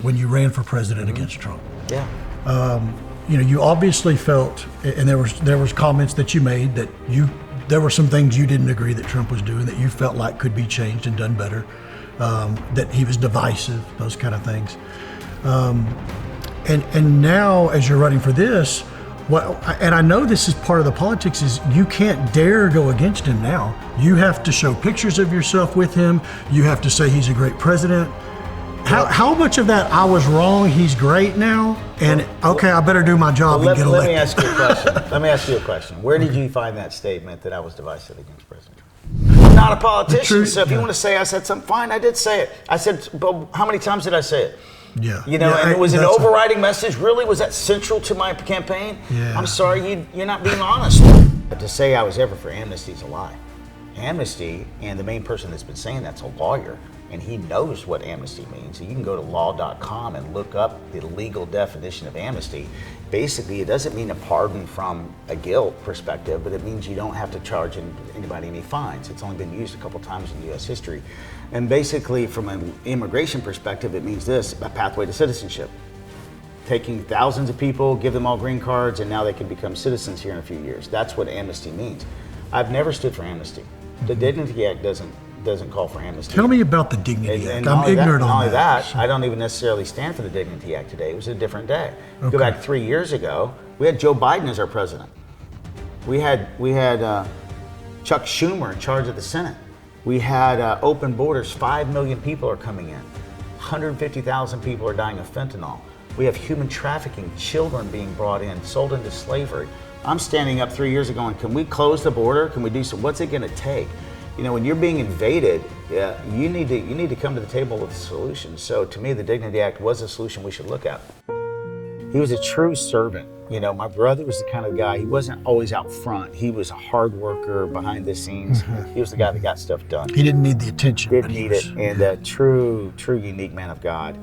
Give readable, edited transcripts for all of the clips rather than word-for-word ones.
when you ran for president against Trump. Yeah. You obviously felt, and there was comments that you made that there were some things you didn't agree that Trump was doing that you felt like could be changed and done better, that he was divisive, those kind of things. And now as you're running for this, and I know this is part of the politics, is you can't dare go against him now. You have to show pictures of yourself with him. You have to say he's a great president. How much of that, I was wrong, he's great now, and okay, I better do my job and get elected? Let me ask you a question. Let me ask you a question. Where did you find that statement that I was divisive against President Trump? I'm not a politician, so if you want to say I said something, fine, I did say it. I said, but how many times did I say it? Yeah. And it was an overriding message. Really, was that central to my campaign? Yeah. I'm sorry, you're not being honest. But to say I was ever for amnesty is a lie. Amnesty, and the main person that's been saying that's a lawyer, and he knows what amnesty means. You can go to law.com and look up the legal definition of amnesty. Basically, it doesn't mean a pardon from a guilt perspective, but it means you don't have to charge anybody any fines. It's only been used a couple times in U.S. history. And basically, from an immigration perspective, it means this: a pathway to citizenship. Taking thousands of people, give them all green cards, and now they can become citizens here in a few years. That's what amnesty means. I've never stood for amnesty. The Dignity Act doesn't call for amnesty. Tell me about the Dignity Act. I'm ignorant on that. Not only that, I don't even necessarily stand for the Dignity Act today. It was a different day. Okay. Go back 3 years ago, we had Joe Biden as our president. We had Chuck Schumer in charge of the Senate. We had open borders. 5 million people are coming in. 150,000 people are dying of fentanyl. We have human trafficking, children being brought in, sold into slavery. I'm standing up 3 years ago and can we close the border? Can we do some? What's it going to take? When you're being invaded, you need to come to the table with a solution. So to me, the Dignity Act was a solution we should look at. He was a true servant. My brother was the kind of guy, he wasn't always out front. He was a hard worker behind the scenes. Mm-hmm. He was the guy that got stuff done. He didn't need the attention. Didn't need it. And a true unique man of God.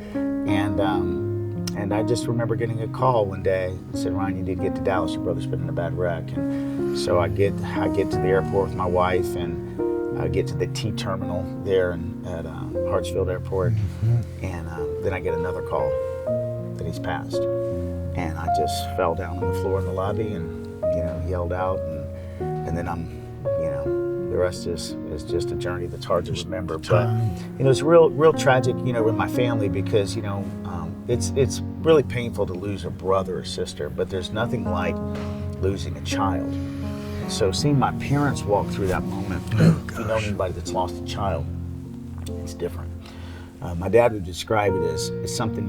And I just remember getting a call one day and said, Ryan, you need to get to Dallas. Your brother's been in a bad wreck. And so I get to the airport with my wife, and I get to the T terminal there at Hartsfield Airport. Mm-hmm. And then I get another call that he's passed. And I just fell down on the floor in the lobby and, yelled out. And then the rest is just a journey that's hard to remember. But, it's real tragic, in my family because, it's really painful to lose a brother or sister, but there's nothing like losing a child. And so seeing my parents walk through that moment, if you know anybody that's lost a child, it's different. My dad would describe it as something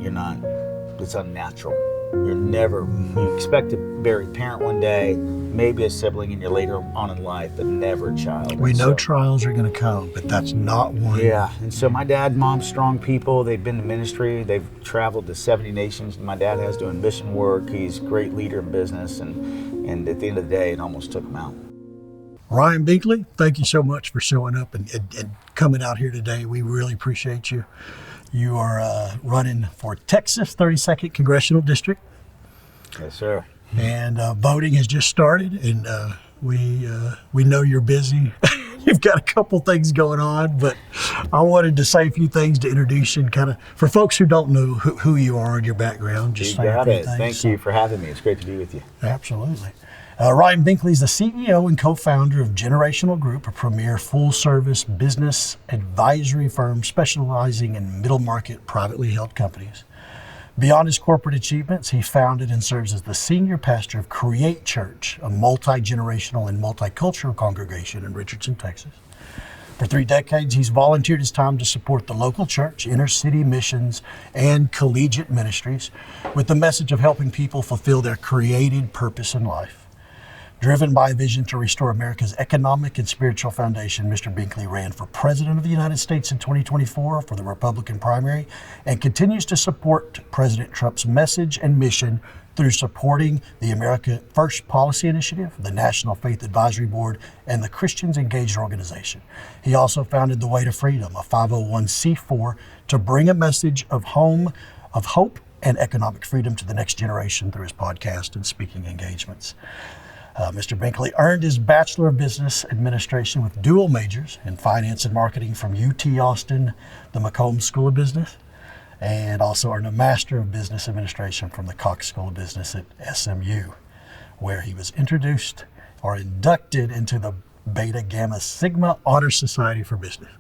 it's unnatural. You expect to bury a parent one day, maybe a sibling in your later on in life, but never a child. We know trials are going to come, but that's not one. Yeah, and so my dad and mom, strong people, they've been to ministry, they've traveled to 70 nations. My dad has doing mission work, he's a great leader in business, and at the end of the day, it almost took him out. Ryan Binkley, thank you so much for showing up and coming out here today. We really appreciate you. You are running for Texas 32nd Congressional District. Yes, sir. And voting has just started, and we know you're busy. You've got a couple things going on, but I wanted to say a few things to introduce you and kind of, for folks who don't know who you are and your background, just say a few things. Thank you for having me. It's great to be with you. Absolutely. Ryan Binkley is the CEO and co-founder of Generational Group, a premier full-service business advisory firm specializing in middle-market privately held companies. Beyond his corporate achievements, he founded and serves as the senior pastor of Create Church, a multi-generational and multicultural congregation in Richardson, Texas. For 3 decades, he's volunteered his time to support the local church, inner-city missions, and collegiate ministries with the message of helping people fulfill their created purpose in life. Driven by a vision to restore America's economic and spiritual foundation, Mr. Binkley ran for President of the United States in 2024 for the Republican primary and continues to support President Trump's message and mission through supporting the America First Policy Initiative, the National Faith Advisory Board, and the Christians Engaged organization. He also founded The Way to Freedom, a 501c4, to bring a message of hope and economic freedom to the next generation through his podcast and speaking engagements. Mr. Binkley earned his Bachelor of Business Administration with dual majors in finance and marketing from UT Austin, the McCombs School of Business, and also earned a Master of Business Administration from the Cox School of Business at SMU, where he was introduced or inducted into the Beta Gamma Sigma Honor Society for Business.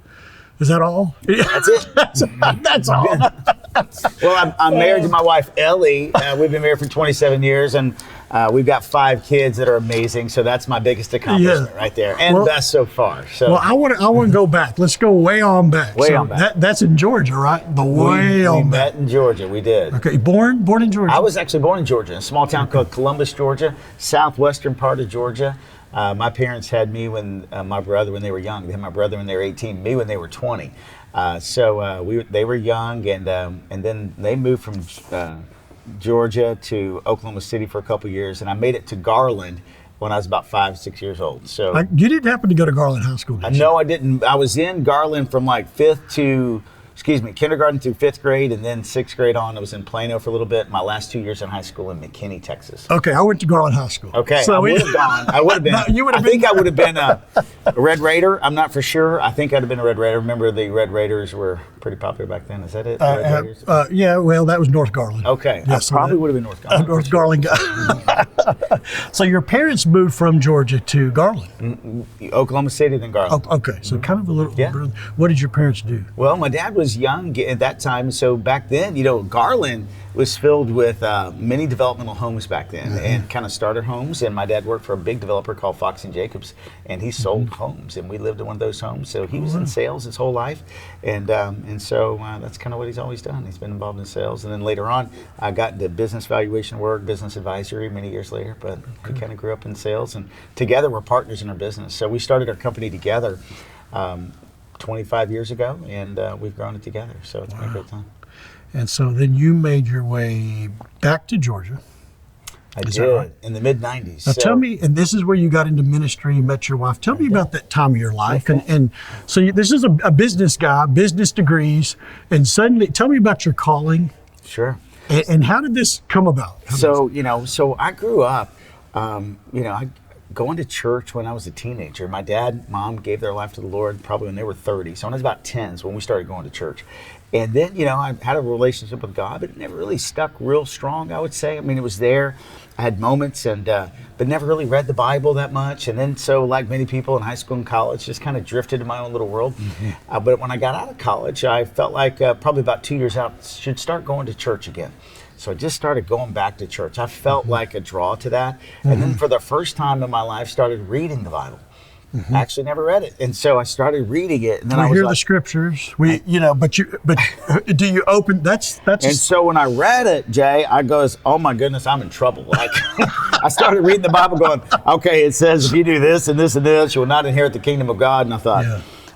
Is that all? That's it. That's all. Well, I'm married to my wife, Ellie. We've been married for 27 years, and we've got 5 kids that are amazing. So that's my biggest accomplishment right there, and best so far. So, well, I want to go back. Let's go way on back. On back. That's in Georgia, right? We met in Georgia. We did. Okay, born in Georgia. I was actually born in Georgia, in a small town called Columbus, Georgia, southwestern part of Georgia. My parents had me when my brother when they were young. They had my brother when they were 18, me when they were 20. They were young, and then they moved from Georgia to Oklahoma City for a couple years, and I made it to Garland when I was about 5, 6 years old. So you didn't happen to go to Garland High School, did you? No, I didn't. I was in Garland from like kindergarten through 5th grade, and then 6th grade on. I was in Plano for a little bit. My last 2 years in high school in McKinney, Texas. Okay, I went to Garland High School. Okay, so I would have gone. I would have been. No, I think I would have been a Red Raider. I'm not for sure. I think I'd have been a Red Raider. Remember, the Red Raiders were pretty popular back then. Is that it? Yeah, well, that was North Garland. Okay, yes, I probably would have been North Garland. North Garland. So your parents moved from Georgia to Garland? Oklahoma City, then Garland. Oh, okay, so kind of a little. Yeah. What did your parents do? Well, my dad was young at that time, so back then, Garland was filled with many developmental homes back then, and kind of starter homes. And my dad worked for a big developer called Fox and Jacobs, and he sold homes, and we lived in one of those homes. So he was in sales his whole life, and so that's kind of what he's always done. He's been involved in sales, and then later on, I got into business valuation work, business advisory many years later. But we kind of grew up in sales, and together we're partners in our business. So we started our company together 25 years ago, and we've grown it together. So it's been a great time. And so then you made your way back to Georgia. I did, right? In the mid-90s. Now tell me, and this is where you got into ministry, met your wife. Tell me about that time of your life. And so this is a business guy, business degrees, and suddenly, tell me about your calling. Sure. And how did this come about? So I grew up, going to church when I was a teenager. My dad and mom gave their life to the Lord probably when they were 30. So when I was about 10 is when we started going to church. And then, I had a relationship with God, but it never really stuck real strong, I would say. I mean, it was there. I had moments, but never really read the Bible that much. And then, so like many people in high school and college, just kind of drifted in my own little world. But when I got out of college, I felt like probably about 2 years out, should start going to church again. So I just started going back to church. I felt like a draw to that. And then for the first time in my life, started reading the Bible. I actually never read it, and so I started reading it. And then I was hear the scriptures. But do you open? That's. And so when I read it, Jay, I goes, "Oh my goodness, I'm in trouble." Like I started reading the Bible, going, "Okay, it says if you do this and this and this, you will not inherit the kingdom of God." And I thought,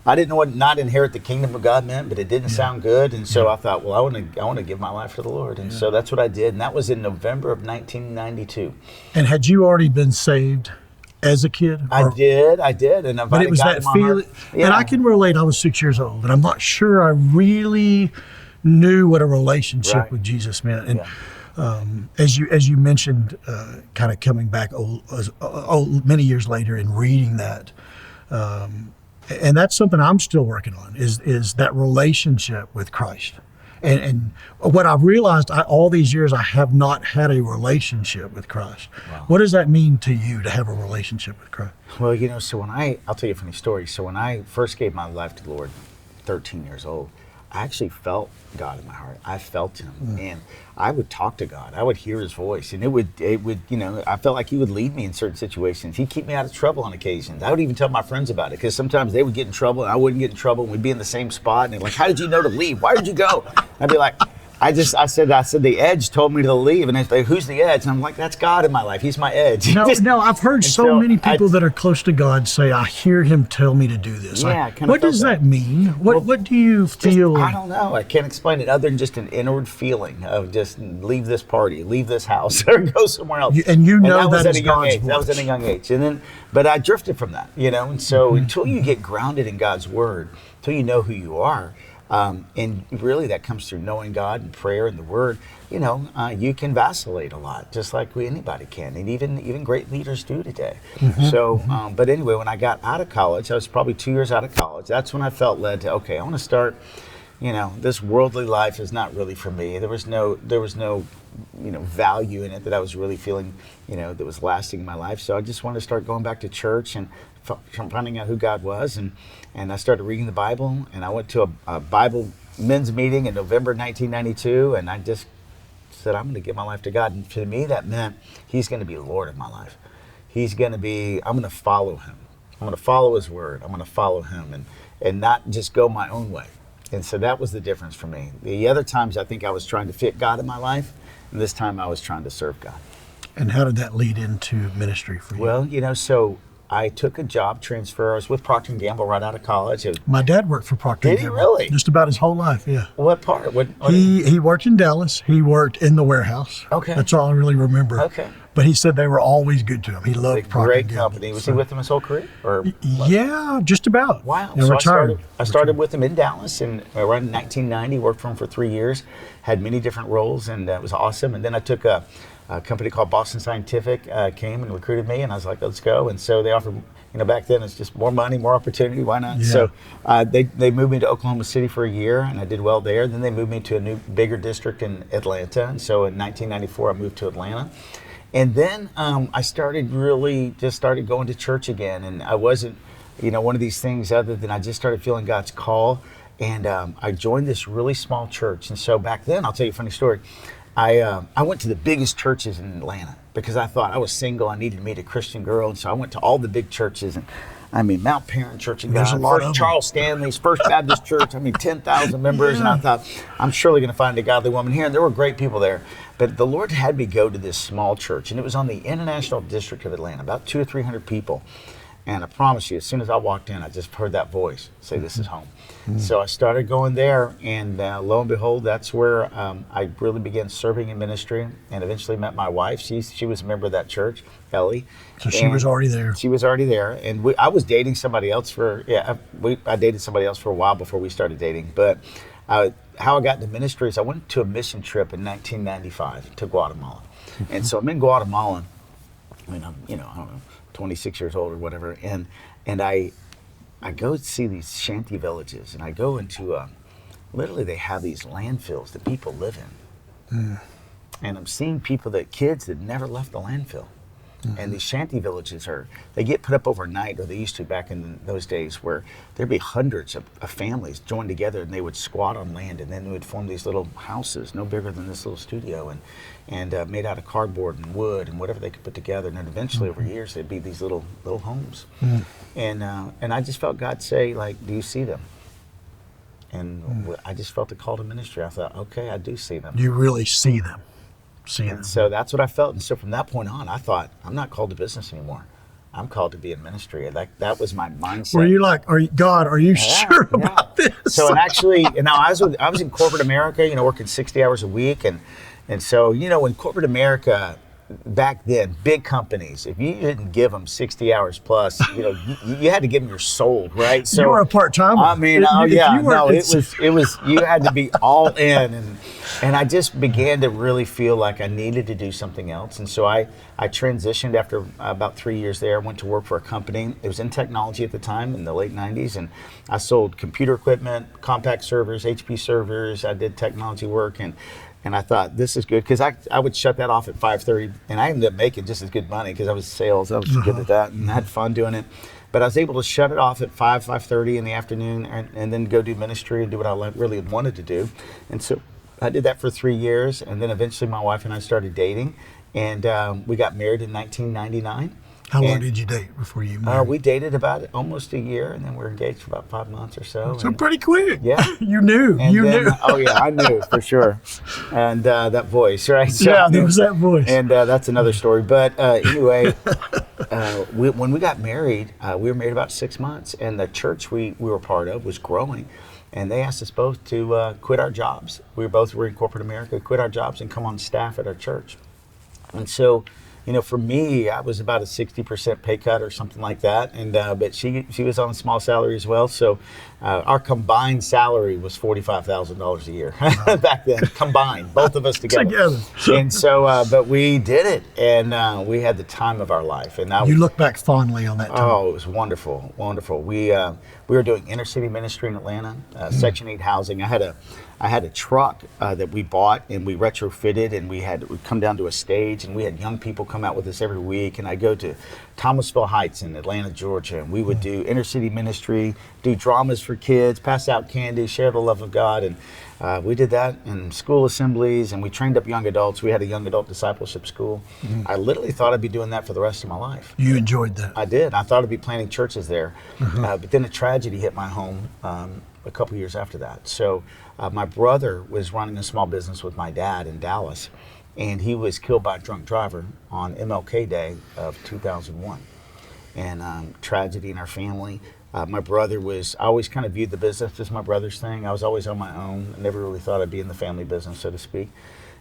I didn't know what not inherit the kingdom of God meant, but it didn't sound good. And so I thought, well, I want to give my life to the Lord, and so that's what I did. And that was in November of 1992. And had you already been saved as a kid? I did. And but it was that feeling, and I can relate. I was 6 years old, and I'm not sure I really knew what a relationship with Jesus meant. And as you mentioned, kind of coming back many years later and reading that, and that's something I'm still working on is that relationship with Christ. And what I've realized all these years, I have not had a relationship with Christ. Wow. What does that mean to you to have a relationship with Christ? Well, so I'll tell you a funny story. So when I first gave my life to the Lord, 13 years old, I actually felt God in my heart. I felt Him, and I would talk to God. I would hear His voice, and it would, I felt like He would lead me in certain situations. He'd keep me out of trouble on occasions. I would even tell my friends about it, because sometimes they would get in trouble, and I wouldn't get in trouble, and we'd be in the same spot, and they're like, "How did you know to leave? Why did you go?" I'd be like, I said the edge told me to leave, and they're like, "Who's the edge?" And I'm like, "That's God in my life. He's my edge." No, I've heard so many people that are close to God say, "I hear Him tell me to do this." Yeah, what does that mean? What do you feel? I don't know. I can't explain it other than just an inward feeling of just leave this party, leave this house, or go somewhere else. And that is God's voice. That was at a young age, but I drifted from that, and so until you get grounded in God's Word, until you know who you are. And really that comes through knowing God and prayer and the Word. You can vacillate a lot, just like anybody can, and even great leaders do today. So, but anyway, when I got out of college, I was probably 2 years out of college. That's when I felt led to, okay, I want to start this worldly life is not really for me. There was no value in it that I was really feeling, that was lasting in my life. So I just wanted to start going back to church and finding out who God was. And I started reading the Bible, and I went to a Bible men's meeting in November 1992, and I just said, I'm going to give my life to God. And to me, that meant he's going to be Lord of my life. I'm going to follow him. I'm going to follow his word. I'm going to follow him and not just go my own way. And so that was the difference for me. The other times I think I was trying to fit God in my life, and this time I was trying to serve God. And how did that lead into ministry for you? Well, so I took a job transfer. I was with Procter & Gamble right out of college. My dad worked for Procter & Gamble. Did he really? Just about his whole life, yeah. What part? He worked in Dallas. He worked in the warehouse. Okay. That's all I really remember. Okay. But he said they were always good to him. He loved Procter & Great Gamble. company. Was he with them his whole career? Yeah, just about. Wow. And So I started with him in Dallas, and around 1990, worked for him for 3 years, had many different roles, and it was awesome. And then I took a company called Boston Scientific, came and recruited me, and I was like, let's go. And so they offered, back then it's just more money, more opportunity, why not? Yeah. So they moved me to Oklahoma City for a year, and I did well there. Then they moved me to a new, bigger district in Atlanta. And so in 1994, I moved to Atlanta. And then I started going to church again. And I wasn't, one of these things other than I just started feeling God's call. And I joined this really small church. And so back then, I'll tell you a funny story. I went to the biggest churches in Atlanta because I thought I was single. I needed to meet a Christian girl. And so I went to all the big churches. And Mount Parent Church of God, There's a lot of them. Charles Stanley's First Baptist Church. 10,000 members. And I thought, I'm surely going to find a godly woman here. And there were great people there. But the Lord had me go to this small church. And it was on the International District of Atlanta, about 200 or 300 people. And I promise you, as soon as I walked in, I just heard that voice say, this is home. Mm-hmm. So I started going there, and lo and behold, that's where I really began serving in ministry, and eventually met my wife. She was a member of that church, Ellie. So she was already there. She was already there, and I was dating somebody else I dated somebody else for a while before we started dating. But how I got into ministry is I went to a mission trip in 1995 to Guatemala. Mm-hmm. And so I'm in Guatemala. I'm, I don't know, 26 years old or whatever, and I go see these shanty villages, and I go into literally they have these landfills that people live in, and I'm seeing kids that never left the landfill, and these shanty villages they get put up overnight, or they used to back in those days, where there'd be hundreds of families joined together, and they would squat on land, and then they would form these little houses no bigger than this little studio, and made out of cardboard and wood and whatever they could put together. And then eventually over years, they'd be these little homes. And I just felt God say, do you see them? And I just felt a call to ministry. I thought, okay, I do see them. You really see them. So that's what I felt. And so from that point on, I thought, I'm not called to business anymore. I'm called to be in ministry. That was my mindset. Were you like, God, are you sure about this? So, and actually, I was in corporate America, working 60 hours a week. And so, in corporate America, back then, big companies, if you didn't give them 60 hours plus, you had to give them your soul, right? So you were a part-timer. It was, you had to be all in. And I just began to really feel like I needed to do something else. And so I transitioned after about 3 years there. I went to work for a company. It was in technology at the time in the late 90s. And I sold computer equipment, compact servers, HP servers. I did technology work. And I thought, this is good, because I would shut that off at 5:30, and I ended up making just as good money because I was sales. I was good at that, and I had fun doing it. But I was able to shut it off at 5:30 in the afternoon, and then go do ministry and do what I really wanted to do. And so I did that for 3 years, and then eventually my wife and I started dating, and we got married in 1999. How long did you date before you married? We dated about almost a year, and then we were engaged for about 5 months or so. So pretty quick. Yeah. You knew. Oh, yeah, I knew for sure. And that voice, right? So, yeah, there was that voice. And that's another story. But anyway, when we got married, we were married about 6 months, and the church we were part of was growing. And they asked us both to quit our jobs. We both were in corporate America, quit our jobs and come on staff at our church. And so, for me, I was about a 60% pay cut or something like that, and but she was on a small salary as well. So our combined salary was $45,000 a year back then, combined, both of us together. And so, but we did it, and we had the time of our life. And you look back fondly on that time. Oh, it was wonderful, wonderful. We We were doing inner city ministry in Atlanta, Section 8 housing. I had a truck that we bought and we retrofitted, and we'd come down to a stage, and we had young people come out with us every week. And I go to Thomasville Heights in Atlanta, Georgia, and we would do inner city ministry, do dramas for kids, pass out candy, share the love of God. And we did that in school assemblies, and we trained up young adults. We had a young adult discipleship school. I literally thought I'd be doing that for the rest of my life. You enjoyed that? I did. I thought I'd be planting churches there. But then a tragedy hit my home a couple years after that. So my brother was running a small business with my dad in Dallas, and he was killed by a drunk driver on MLK Day of 2001. And tragedy in our family. My brother I always kind of viewed the business as my brother's thing. I was always on my own. I never really thought I'd be in the family business, so to speak.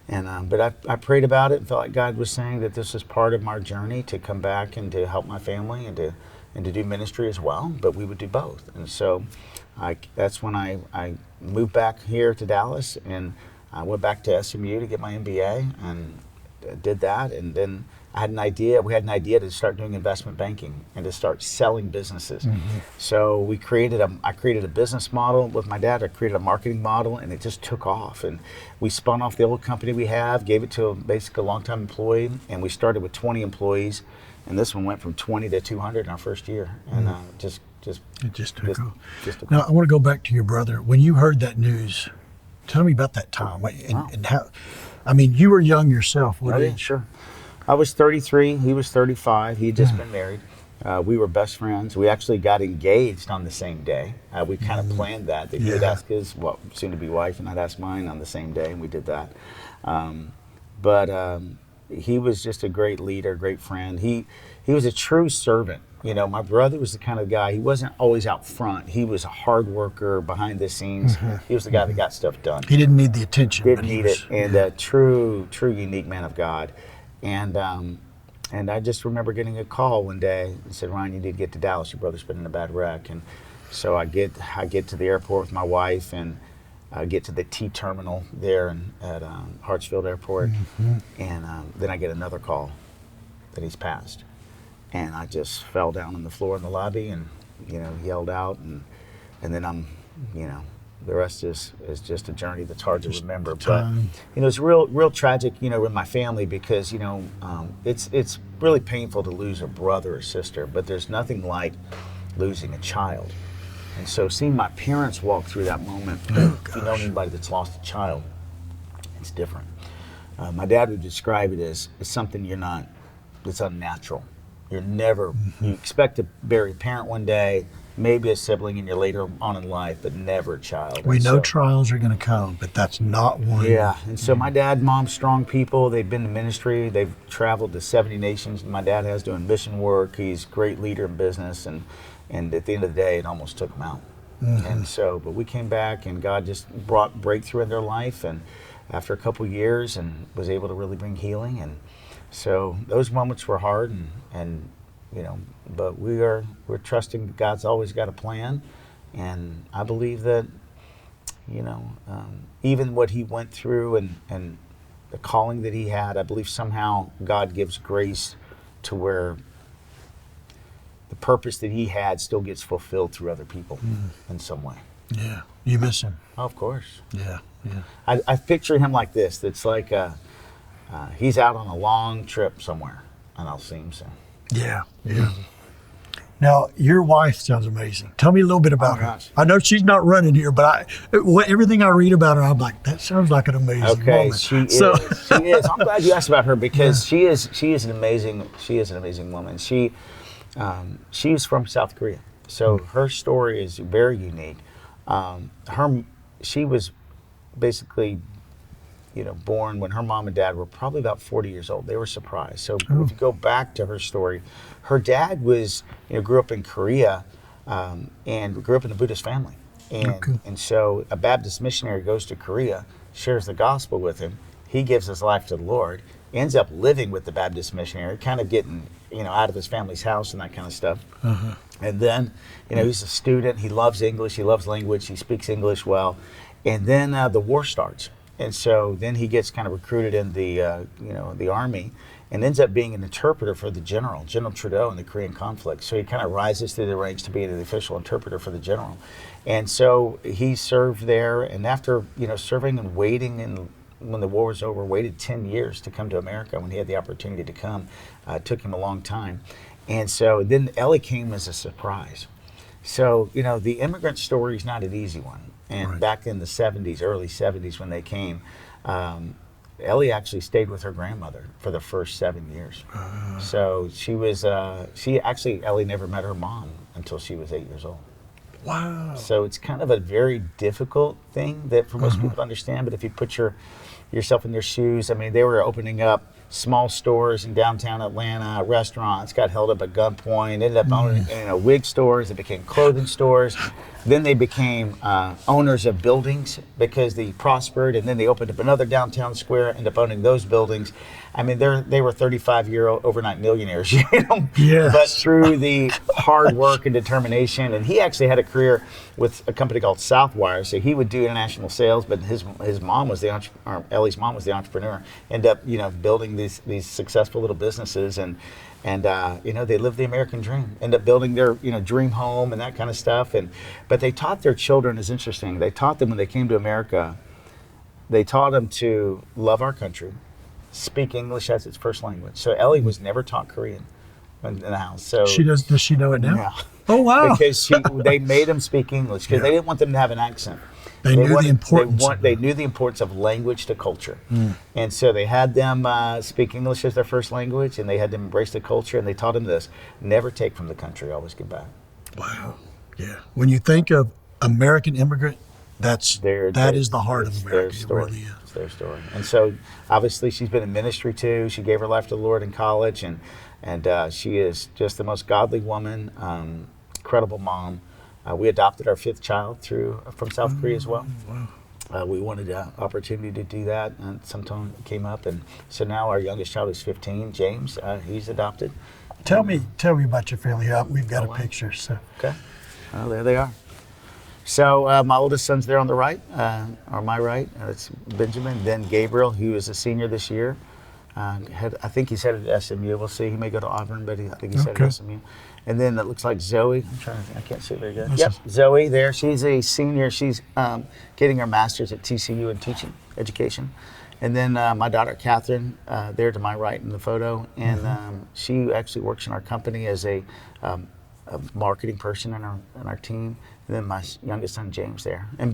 And but I prayed about it and felt like God was saying that this is part of my journey to come back and to help my family and to do ministry as well, but we would do both. And so that's when I moved back here to Dallas, and I went back to SMU to get my MBA and did that. And then we had an idea to start doing investment banking and to start selling businesses. So I created a business model with my dad. I created a marketing model, and it just took off. And we spun off the old company we have, gave it to basically a longtime employee, and we started with 20 employees. And this one went from 20 to 200 in our first year. And it just took off. Now, I want to go back to your brother. When you heard that news, tell me about that time and how. I mean, you were young yourself. Sure. I was 33. He was 35. He had just been married. We were best friends. We actually got engaged on the same day. We kind of planned that. He would ask his soon-to-be wife, and I'd ask mine on the same day, and we did that. But he was just a great leader, great friend. He was a true servant. You know, my brother was the kind of guy, he wasn't always out front. He was a hard worker behind the scenes. He was the guy that got stuff done. He didn't need the attention. Didn't need it. And a true unique man of God. And I just remember getting a call one day and said, Ryan, you need to get to Dallas. Your brother's been in a bad wreck. And so I get to the airport with my wife, and I get to the T terminal there at Hartsfield Airport. And then I get another call that he's passed. And I just fell down on the floor in the lobby and, yelled out. And then the rest is just a journey that's hard to remember. But, it's real tragic, with my family because, it's really painful to lose a brother or sister, but there's nothing like losing a child. And so seeing my parents walk through that moment, if you know anybody that's lost a child, it's different. My dad would describe it as something it's unnatural. You expect to bury a parent one day, maybe a sibling in your later on in life, but never a child. We know trials are going to come, but that's not one. Yeah, and so my dad and mom, strong people. They've been to ministry. They've traveled to 70 nations. My dad has doing mission work. He's a great leader in business, and at the end of the day, it almost took him out. And so, but we came back, and God just brought breakthrough in their life, and after a couple years, and was able to really bring healing. And so those moments were hard, but we're trusting that God's always got a plan, and I believe that, even what he went through and the calling that he had, I believe somehow God gives grace to where the purpose that he had still gets fulfilled through other people in some way. Yeah, you miss him. Oh, of course. Yeah. I picture him like this. It's like he's out on a long trip somewhere, and I'll see him soon. Yeah. Now, your wife sounds amazing. Tell me a little bit about her. I know she's not running here, but everything I read about her, I'm like, that sounds like an amazing woman. She is. I'm glad you asked about her because she is an amazing woman. She's from South Korea, so her story is very unique. She was basically, born when her mom and dad were probably about 40 years old. They were surprised. So if you go back to her story, her dad grew up in Korea and grew up in a Buddhist family. And so a Baptist missionary goes to Korea, shares the gospel with him. He gives his life to the Lord, ends up living with the Baptist missionary, kind of getting, out of his family's house and that kind of stuff. And then, he's a student. He loves English. He loves language. He speaks English well. And then the war starts. And so then he gets kind of recruited in the Army, and ends up being an interpreter for the General Trudeau, in the Korean conflict. So he kind of rises through the ranks to being the official interpreter for the general. And so he served there, and after serving and waiting, and when the war was over, waited 10 years to come to America when he had the opportunity to come. It took him a long time. And so then Ellie came as a surprise. So, the immigrant story is not an easy one. And Right. back in the 70s, early 70s when they came, Ellie actually stayed with her grandmother for the first 7 years. So Ellie never met her mom until she was 8 years old. Wow. So it's kind of a very difficult thing that for most people to understand, but if you put yourself in their shoes, I mean, they were opening up small stores in downtown Atlanta, restaurants, got held up at gunpoint, ended up owning wig stores, they became clothing stores. Then they became owners of buildings because they prospered, and then they opened up another downtown square, ended up owning those buildings. I mean, they were 35-year overnight millionaires, Yes. But through the hard work and determination, and he actually had a career with a company called Southwire, so he would do international sales, but his mom was Ellie's mom was the entrepreneur. Ended up, building these successful little businesses, and they lived the American dream. End up building their dream home and that kind of stuff. But they taught their children, is interesting. They taught them when they came to America. They taught them to love our country, speak English as its first language. So Ellie was never taught Korean in the house. So She does. Does she know it now? Yeah. Oh wow. Because they made them speak English because they didn't want them to have an accent. They knew the importance. They knew the importance of language to culture, and so they had them speak English as their first language, and they had them embrace the culture, and they taught them this: never take from the country, always give back. Wow. Yeah. When you think of American immigrant, that is the heart of America. Their story. It really is. It's their story. And so, obviously, she's been in ministry too. She gave her life to the Lord in college, and she is just the most godly woman, incredible mom. We adopted our 5th child from South Korea as well. Wow. We wanted an opportunity to do that, and sometime it came up, and so now our youngest child is 15, James. He's adopted. Tell me about your family. We've got a picture. So. Okay. Well, there they are. So my oldest son's there on the right, or my right. It's Benjamin. Then Gabriel, who is a senior this year. I think he's headed to SMU. We'll see. He may go to Auburn, but I think he's headed to SMU. And then it looks like Zoe. I can't see very good. Yep, Zoe there. She's a senior. She's getting her master's at TCU in teaching education. And then my daughter Catherine, there to my right in the photo, and she actually works in our company as a marketing person in our team. And then my youngest son James there, and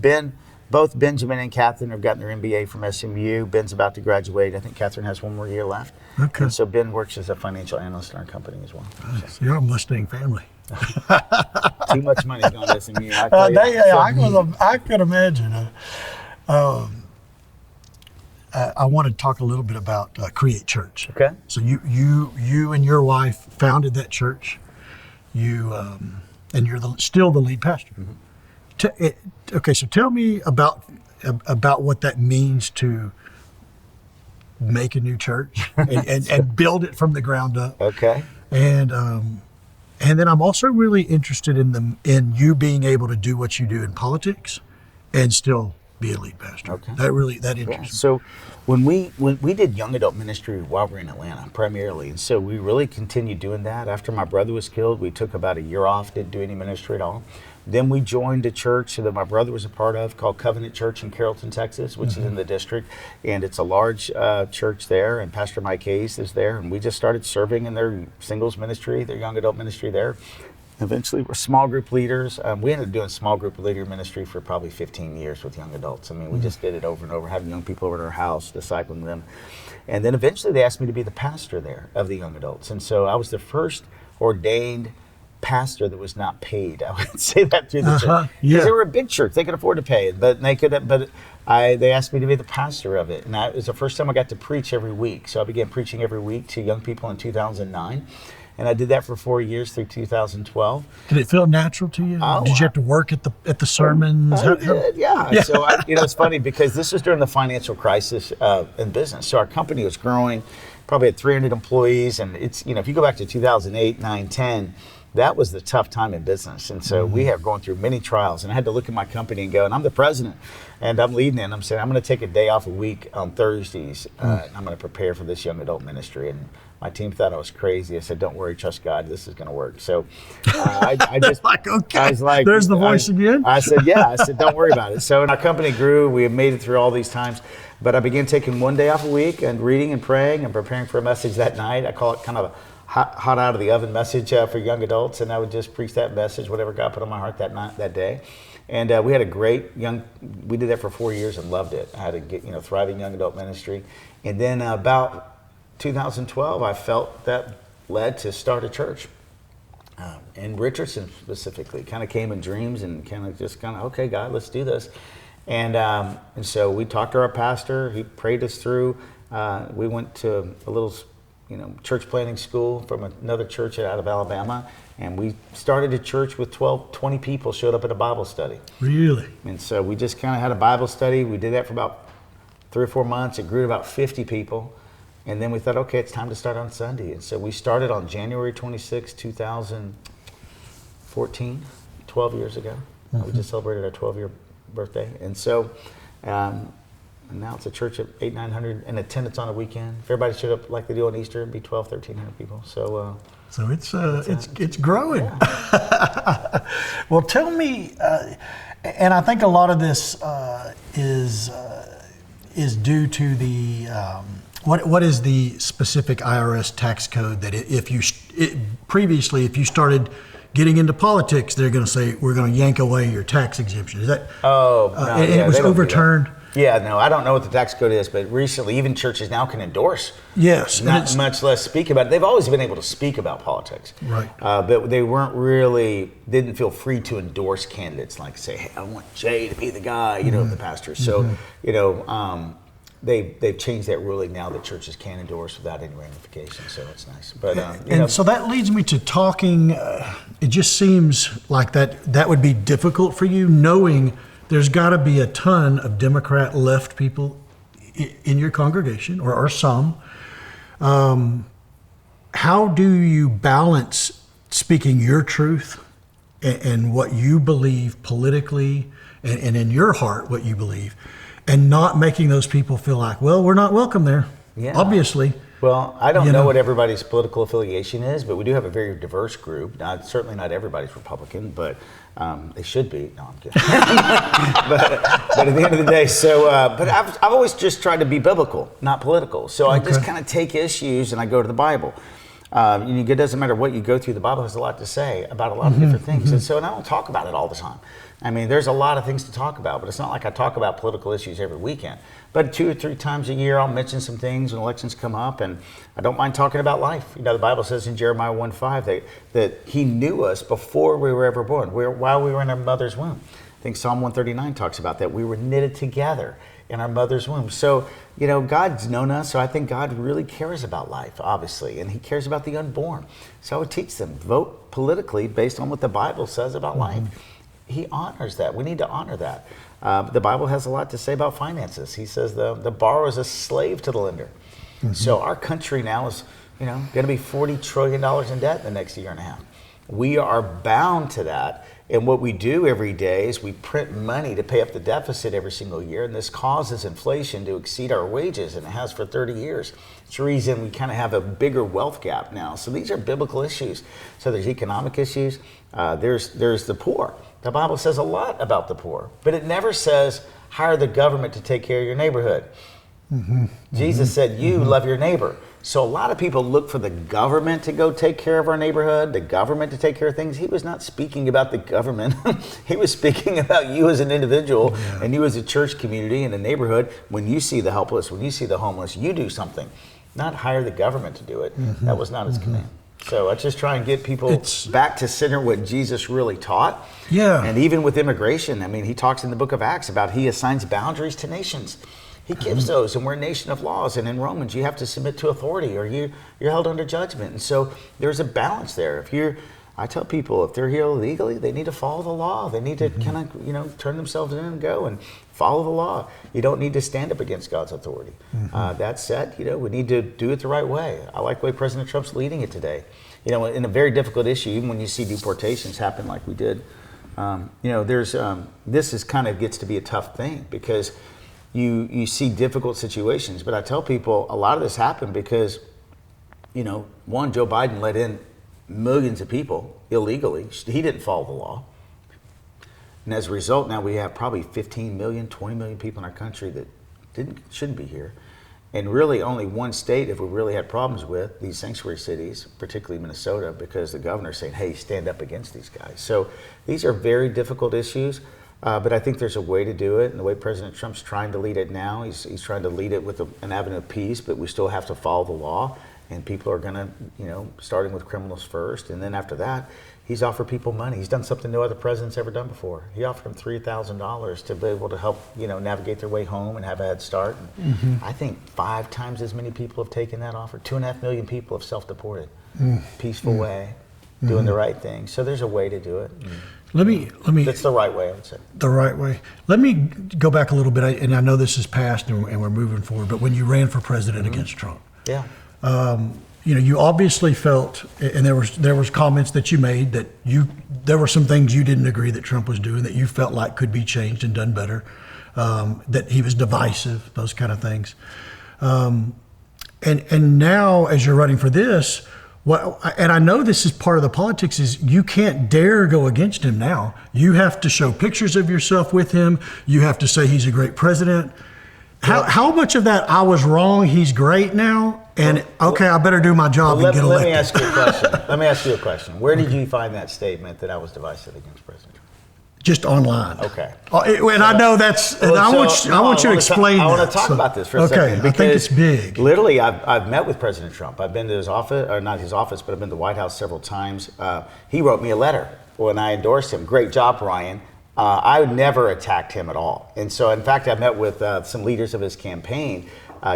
both Benjamin and Catherine have gotten their MBA from SMU. Ben's about to graduate. I think Catherine has one more year left. Okay. And so Ben works as a financial analyst in our company as well. Nice. So you're a Mustang family. Too much money's going to SMU. I could imagine. I want to talk a little bit about Create Church. Okay. So you and your wife founded that church. And you're still the lead pastor. Okay, so tell me about what that means to make a new church and build it from the ground up. Okay. And then I'm also really interested in you being able to do what you do in politics and still be a lead pastor. Okay. That interests me. So when we did young adult ministry while we were in Atlanta primarily, and so we really continued doing that. After my brother was killed, we took about a year off, didn't do any ministry at all. Then we joined a church that my brother was a part of called Covenant Church in Carrollton, Texas, which is in the district, and it's a large church there, and Pastor Mike Hayes is there, and we just started serving in their singles ministry, their young adult ministry there. Eventually, we're small group leaders. We ended up doing small group leader ministry for probably 15 years with young adults. I mean, we just did it over and over, having young people over at our house, discipling them. And then eventually they asked me to be the pastor there of the young adults. And so I was the first ordained pastor that was not paid. I would say that through the church. Because they were a big church. They could afford to pay it, but they asked me to be the pastor of it. And it was the first time I got to preach every week. So I began preaching every week to young people in 2009. And I did that for 4 years through 2012. Did it feel natural to you? Did you have to work at the sermons? I did, yeah. So it's funny because this was during the financial crisis in business. So our company was growing, probably had 300 employees, and it's if you go back to 2008, 9, 10, that was the tough time in business. And so we have gone through many trials, and I had to look at my company and go, and I'm the president, and I'm leading it, and I'm saying, I'm going to take a day off a week on Thursdays, and I'm going to prepare for this young adult ministry. And my team thought I was crazy. I said, don't worry, trust God, this is going to work. So I just, okay, I was like, there's the voice again. I said, yeah, I said, don't worry about it. So our company grew, we have made it through all these times, but I began taking one day off a week and reading and praying and preparing for a message that night. I call it kind of a hot out of the oven message for young adults, and I would just preach that message, whatever God put on my heart that night, that day. And we had a great we did that for 4 years and loved it. I had a thriving young adult ministry. And then about 2012, I felt that led to start a church. In Richardson specifically, kind of came in dreams and okay, God, let's do this. And so we talked to our pastor. He prayed us through. We went to a little church planting school from another church out of Alabama, and we started a church with 20 people showed up at a Bible study. Really? And so we just kind of had a Bible study. We did that for about 3 or 4 months. It grew to about 50 people. And then we thought, okay, it's time to start on Sunday. And so we started on January 26, 2014, 12 years ago. We just celebrated our 12-year birthday. And so and now it's a church of 800-900 in attendance on a weekend. If everybody showed up like they do on Easter, it'd be 1,200-1,300 people. So it's growing. Yeah. Well, tell me, and I think a lot of this is due to the what is the specific IRS tax code that if you started getting into politics, they're going to say we're going to yank away your tax exemption. Is that? Oh, no, and it was overturned. Yeah, no, I don't know what the tax code is, but recently even churches now can endorse. Yes. Not much less speak about it. They've always been able to speak about politics. Right. But they didn't feel free to endorse candidates, like say, hey, I want Jay to be the guy, the pastor. So, they've changed that ruling now that churches can endorse without any ramifications, so it's nice. But so that leads me to talking, it just seems like that would be difficult for you, knowing there's got to be a ton of Democrat left people in your congregation, or some. How do you balance speaking your truth and what you believe politically, and in your heart what you believe, and not making those people feel like, well, we're not welcome there, obviously. Well, I don't know what everybody's political affiliation is, but we do have a very diverse group. Certainly not everybody's Republican, but they should be. No, I'm kidding. but at the end of the day, but I've always just tried to be biblical, not political. So I just kind of take issues and I go to the Bible. It doesn't matter what you go through, the Bible has a lot to say about a lot of different things. And I don't talk about it all the time. I mean, there's a lot of things to talk about, but it's not like I talk about political issues every weekend. But 2 or 3 times a year, I'll mention some things when elections come up, and I don't mind talking about life. The Bible says in Jeremiah 1:5 that he knew us before we were ever born, while we were in our mother's womb. I think Psalm 139 talks about that. We were knitted together in our mother's womb. So, God's known us, so I think God really cares about life, obviously, and he cares about the unborn. So I would teach them, vote politically based on what the Bible says about life. He honors that. We need to honor that. The Bible has a lot to say about finances. He says the borrower is a slave to the lender. So our country now is, going to be $40 trillion in debt in the next year and a half. We are bound to that. And what we do every day is we print money to pay up the deficit every single year. And this causes inflation to exceed our wages, and it has for 30 years. It's the reason we kind of have a bigger wealth gap now. So these are biblical issues. So there's economic issues. There's the poor. The Bible says a lot about the poor, but it never says hire the government to take care of your neighborhood. Jesus said, you love your neighbor. So a lot of people look for the government to go take care of our neighborhood, the government to take care of things. He was not speaking about the government. He was speaking about you as an individual and you as a church community and a neighborhood. When you see the helpless, when you see the homeless, you do something, not hire the government to do it. That was not his command. So I just try and get people back to center what Jesus really taught. Yeah. And even with immigration, he talks in the book of Acts about he assigns boundaries to nations. He gives those, and we're a nation of laws. And in Romans, you have to submit to authority or you're held under judgment. And so there's a balance there. I tell people, if they're here illegally, they need to follow the law. They need to kind of, turn themselves in and go and follow the law. You don't need to stand up against God's authority. That said, we need to do it the right way. I like the way President Trump's leading it today. in a very difficult issue, even when you see deportations happen like we did, there's this is kind of gets to be a tough thing because you see difficult situations. But I tell people a lot of this happened because, one, Joe Biden let in millions of people illegally. He didn't follow the law. And as a result, now we have probably 15 million, 20 million people in our country that shouldn't be here. And really only one state, if we really had problems with, these sanctuary cities, particularly Minnesota, because the governor's saying, hey, stand up against these guys. So these are very difficult issues, but I think there's a way to do it. And the way President Trump's trying to lead it now, he's trying to lead it with an avenue of peace, but we still have to follow the law. And people are going to, starting with criminals first. And then after that, he's offered people money. He's done something no other president's ever done before. He offered them $3,000 to be able to help, navigate their way home and have a head start. I think 5 times as many people have taken that offer. 2.5 million people have self-deported. Peaceful way, doing the right thing. So there's a way to do it. Let me. That's the right way, I would say. The right way. Let me go back a little bit, and I know this is past and we're moving forward, but when you ran for president against Trump. Yeah. You obviously felt, and there was comments that you made that there were some things you didn't agree that Trump was doing that you felt like could be changed and done better, that he was divisive, those kind of things. And now as you're running for this, and I know this is part of the politics, is you can't dare go against him now. You have to show pictures of yourself with him. You have to say he's a great president. How much of that, I was wrong, he's great now, and I better do my job and get elected? Let me ask you a question. Where did you find that statement that I was divisive against President Trump? Just online. Okay. And I know that's, and I want you to explain that. I want to talk about this for a second. Okay, I think it's big. Literally, I've met with President Trump. I've been to his office, or not his office, but I've been to the White House several times. He wrote me a letter when I endorsed him. Great job, Ryan. I never attacked him at all. And so, in fact, I met with some leaders of his campaign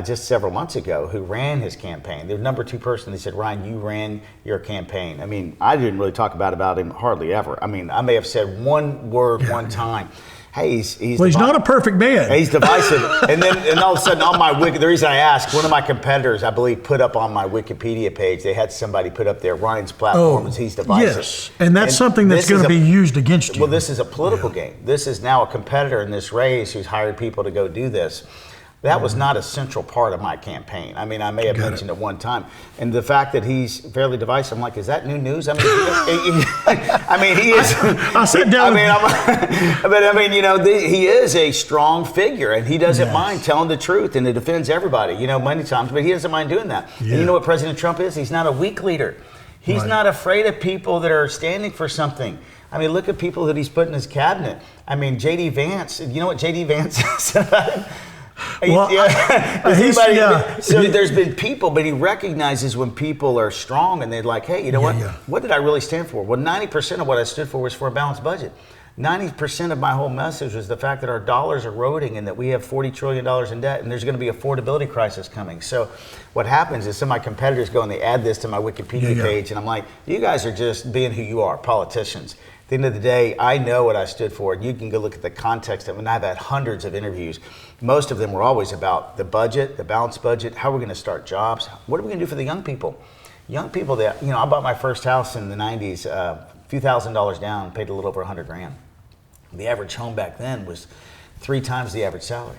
just several months ago who ran his campaign. The number 2 person, they said, Ryan, you ran your campaign. I mean, I didn't really talk about him hardly ever. I mean, I may have said one word one time. Hey, he's not a perfect man. He's divisive. and all of a sudden on my the reason I asked, one of my competitors, I believe, put up on my Wikipedia page, they had somebody put up there, Ryan's platform is he's divisive. Yes, and that's something that's going to be used against you. Well, this is a political game. This is now a competitor in this race who's hired people to go do this. That was not a central part of my campaign. I mean, I may have mentioned it one time. And the fact that he's fairly divisive, I'm like, is that new news? I mean, he is. I sat down. He is a strong figure, and he doesn't mind telling the truth, and it defends everybody, many times, but he doesn't mind doing that. Yeah. And you know what President Trump is? He's not a weak leader. He's not afraid of people that are standing for something. I mean, look at people that he's put in his cabinet. I mean, J.D. Vance, you know what J.D. Vance said about him? Well, So there's been people, but he recognizes when people are strong and they're like, hey, you know what? What did I really stand for? Well, 90% of what I stood for was for a balanced budget. 90% of my whole message was the fact that our dollars are eroding and that we have $40 trillion in debt and there's going to be an affordability crisis coming. So what happens is some of my competitors go and they add this to my Wikipedia page and I'm like, you guys are just being who you are, politicians. At the end of the day, I know what I stood for, and you can go look at the context of it. And I've had hundreds of interviews. Most of them were always about the budget, the balanced budget, how we're going to start jobs, what are we going to do for the young people? Young people that, I bought my first house in the 90s, a few $1,000s down, paid a little over $100,000. The average home back then was 3 times the average salary.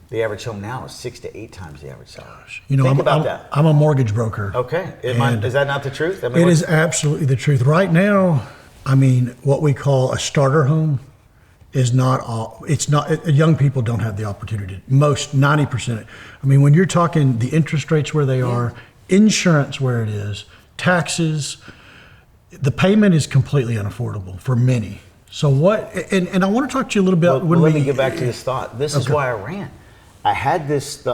The average home now is 6 to 8 times the average salary. Think about that. I'm a mortgage broker. Okay. Is that not the truth? It is absolutely the truth. Right now, what we call a starter home is young people don't have the opportunity. 90%. When you're talking the interest rates where they are, insurance where it is, taxes, the payment is completely unaffordable for many. So and I want to talk to you a little bit. Let me get back to this thought. This is why I ran. I had this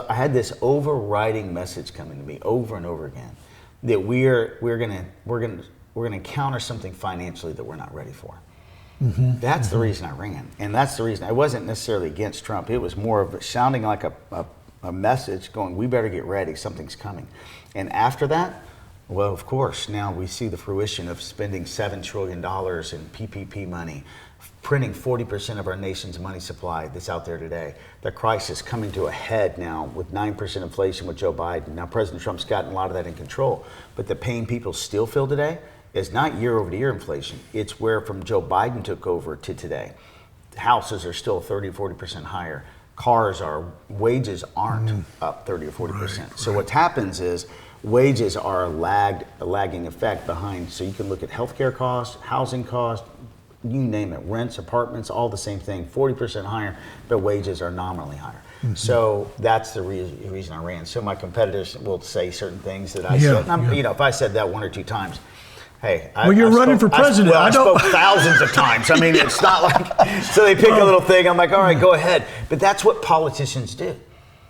overriding message coming to me over and over again that we're going to encounter something financially that we're not ready for. That's the reason I ran. And that's the reason I wasn't necessarily against Trump. It was more of sounding like a message going, we better get ready, something's coming. And after that, Well, of course, now we see the fruition of spending $7 trillion in PPP money, printing 40% of our nation's money supply that's out there today. The crisis coming to a head now with 9% inflation with Joe Biden. Now, President Trump's gotten a lot of that in control, but the pain people still feel today is not year-over-year inflation. It's where from Joe Biden took over to today. Houses are still 30 or 40% higher. Wages aren't up 30 or 40%. Right, so what happens is wages are a lagging effect behind. So you can look at healthcare costs, housing costs, you name it, rents, apartments, all the same thing, 40% higher, but wages are nominally higher. So that's the reason I ran. So my competitors will say certain things that I said. You know, if I said that one or two times, hey, you're running for president. I spoke thousands of times. I mean, it's not like, so they pick a little thing. I'm like, all right, go ahead. But that's what politicians do.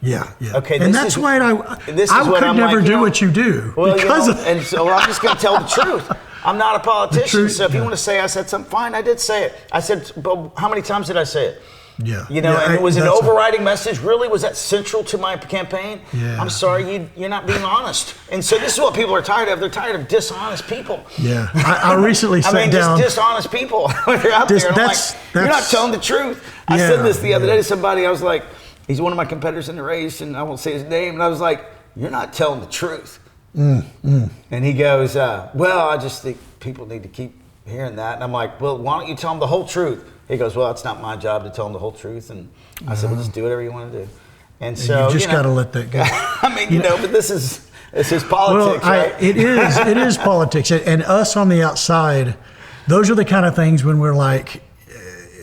Yeah. Okay. And that's why I could never do what you do. Well, and so I'm just going to tell the truth. I'm not a politician. So if you want to say I said something, fine, I did say it. I said, but how many times did I say it? Yeah. You know, and it was an overriding message. Really, was that central to my campaign? Yeah. I'm sorry, you're not being honest. And so this is what people are tired of. They're tired of dishonest people. Yeah. I recently sat down. Just dishonest people. They're out there. And I'm like, you're not telling the truth. I said this the other day to somebody. I was like, he's one of my competitors in the race, and I won't say his name. And I was like, you're not telling the truth. And he goes, well, I just think people need to keep hearing that. And I'm like, well, why don't you tell them the whole truth? He goes, well, it's not my job to tell them the whole truth. And I said, well, just do whatever you want to do. And so you just got to let that go. I mean, but this is politics, right? It is politics. And us on the outside, those are the kind of things when we're like,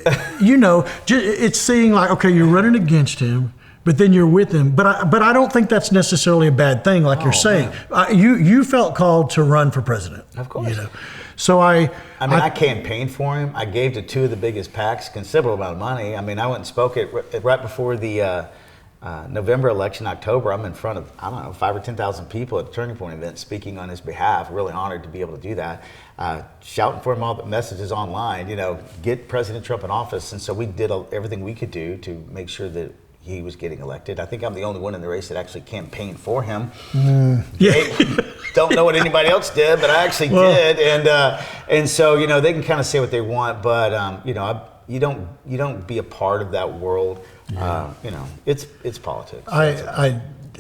it's seeing like, okay, you're running against him, but then you're with him. But I don't think that's necessarily a bad thing, like you're saying. You felt called to run for president. Of course. So I campaigned for him. I gave to two of the biggest PACs considerable amount of money. I mean, I went and spoke right before the November election, October. I'm in front of, 5,000 or 10,000 people at the Turning Point event speaking on his behalf. Really honored to be able to do that. Shouting for him all the messages online, get President Trump in office. And so we did everything we could do to make sure that he was getting elected. I think I'm the only one in the race that actually campaigned for him. Don't know what anybody else did, but I actually did. And so, they can kind of say what they want, but you don't be a part of that world. It's politics.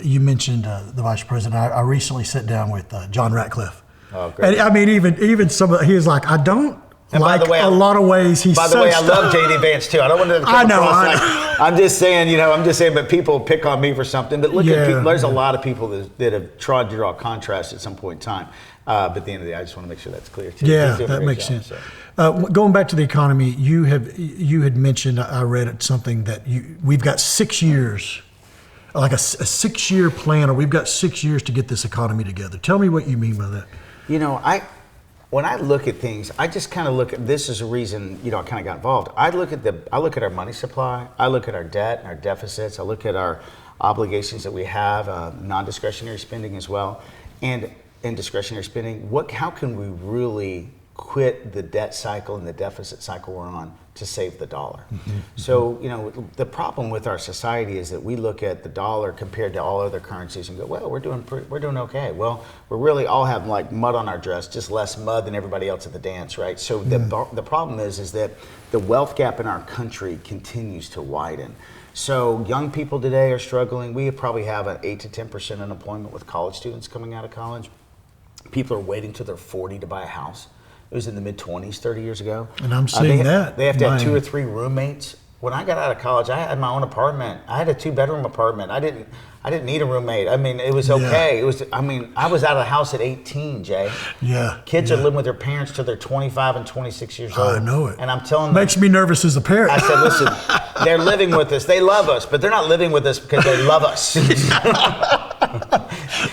You mentioned the vice president. I recently sat down with John Ratcliffe. Oh, great. And I mean, even he was like, I don't. And like by the way, a lot of ways he says. By the way, I love J.D. Vance too. I don't want to come across like I'm just saying, but people pick on me for something. But look at people, there's a lot of people that have tried to draw contrast at some point in time. But at the end of the day, I just want to make sure that's clear too. Yeah, that makes sense. Going back to the economy, you had mentioned, I read it, something that we've got 6 years, like a 6-year plan, or we've got 6 years to get this economy together. Tell me what you mean by that. When I look at things, I just kind of look at this as a reason, I kind of got involved. I look at our money supply, I look at our debt and our deficits, I look at our obligations that we have, non-discretionary spending as well, and discretionary spending. How can we really quit the debt cycle and the deficit cycle we're on to save the dollar? So, the problem with our society is that we look at the dollar compared to all other currencies and go, well, we're doing okay. Well, we really all have like mud on our dress, just less mud than everybody else at the dance, right? So the problem is that the wealth gap in our country continues to widen. So young people today are struggling. We probably have an 8 to 10% unemployment with college students coming out of college. People are waiting till they're 40 to buy a house. It was in the mid-20s 30 years ago. And I'm seeing that. They have to have 2 or 3 roommates. When I got out of college, I had my own apartment. I had a 2-bedroom apartment. I didn't need a roommate. I mean, it was okay. Yeah. I was out of the house at 18, Jay. Yeah. Kids are living with their parents till they're 25 and 26 years old. I know it. And I'm telling them. Makes me nervous as a parent. I said, listen, they're living with us. They love us, but they're not living with us because they love us.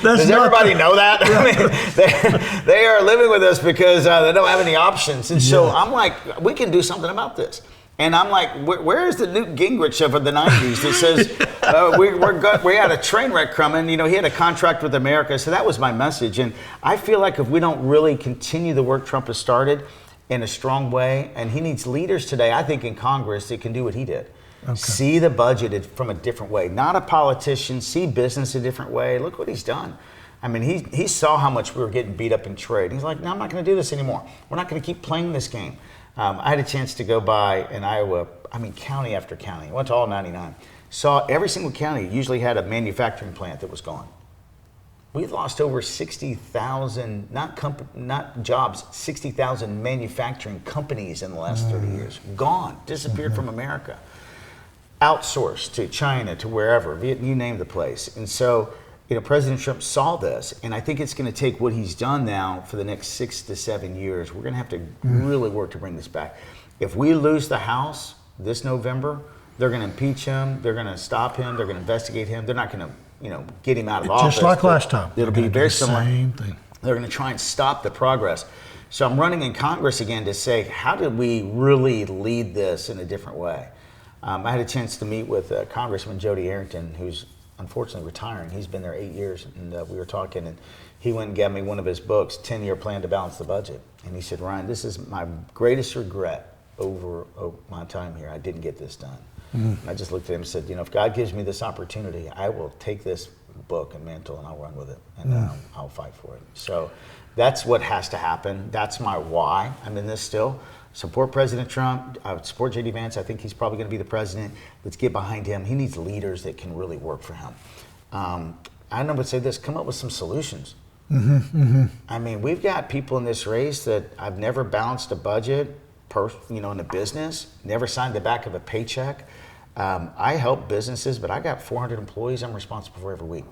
Does everybody know that? I mean, they are living with us because they don't have any options. And so I'm like, we can do something about this. And I'm like, where is the Newt Gingrich of the 90s that says, we had a train wreck coming, he had a contract with America. So that was my message. And I feel like if we don't really continue the work Trump has started in a strong way, and he needs leaders today, I think in Congress that can do what he did. See the budget from a different way. Not a politician. See business a different way. Look what he's done. I mean, he saw how much we were getting beat up in trade. He's like, no, I'm not going to do this anymore. We're not going to keep playing this game. I had a chance to go by in Iowa, county after county. I went to all 99. Saw every single county usually had a manufacturing plant that was gone. We've lost over 60,000, not jobs, 60,000 manufacturing companies in the last 30 years. Gone, disappeared from America. Outsourced to China, to wherever, you name the place. And so, President Trump saw this, and I think it's going to take what he's done now for the next 6 to 7 years. We're going to have to really work to bring this back. If we lose the House this November, they're going to impeach him, they're going to stop him, they're going to investigate him, they're not going to get him out of office. Just like last time. It'll be very similar. Same thing. They're going to try and stop the progress. So I'm running in Congress again to say, how did we really lead this in a different way? I had a chance to meet with Congressman Jody Arrington, who's unfortunately retiring. He's been there 8 years, and we were talking, and he went and got me one of his books, 10-Year Plan to Balance the Budget. And he said, Ryan, this is my greatest regret over my time here. I didn't get this done. I just looked at him and said, if God gives me this opportunity, I will take this book and mantle and I'll run with it, and I'll fight for it. So that's what has to happen. That's my why. I'm in this still. Support President Trump. I would support J.D. Vance. I think he's probably going to be the president. Let's get behind him. He needs leaders that can really work for him. I would say this, come up with some solutions. We've got people in this race that I've never balanced a budget, in a business, never signed the back of a paycheck. I help businesses, but I got 400 employees I'm responsible for every week.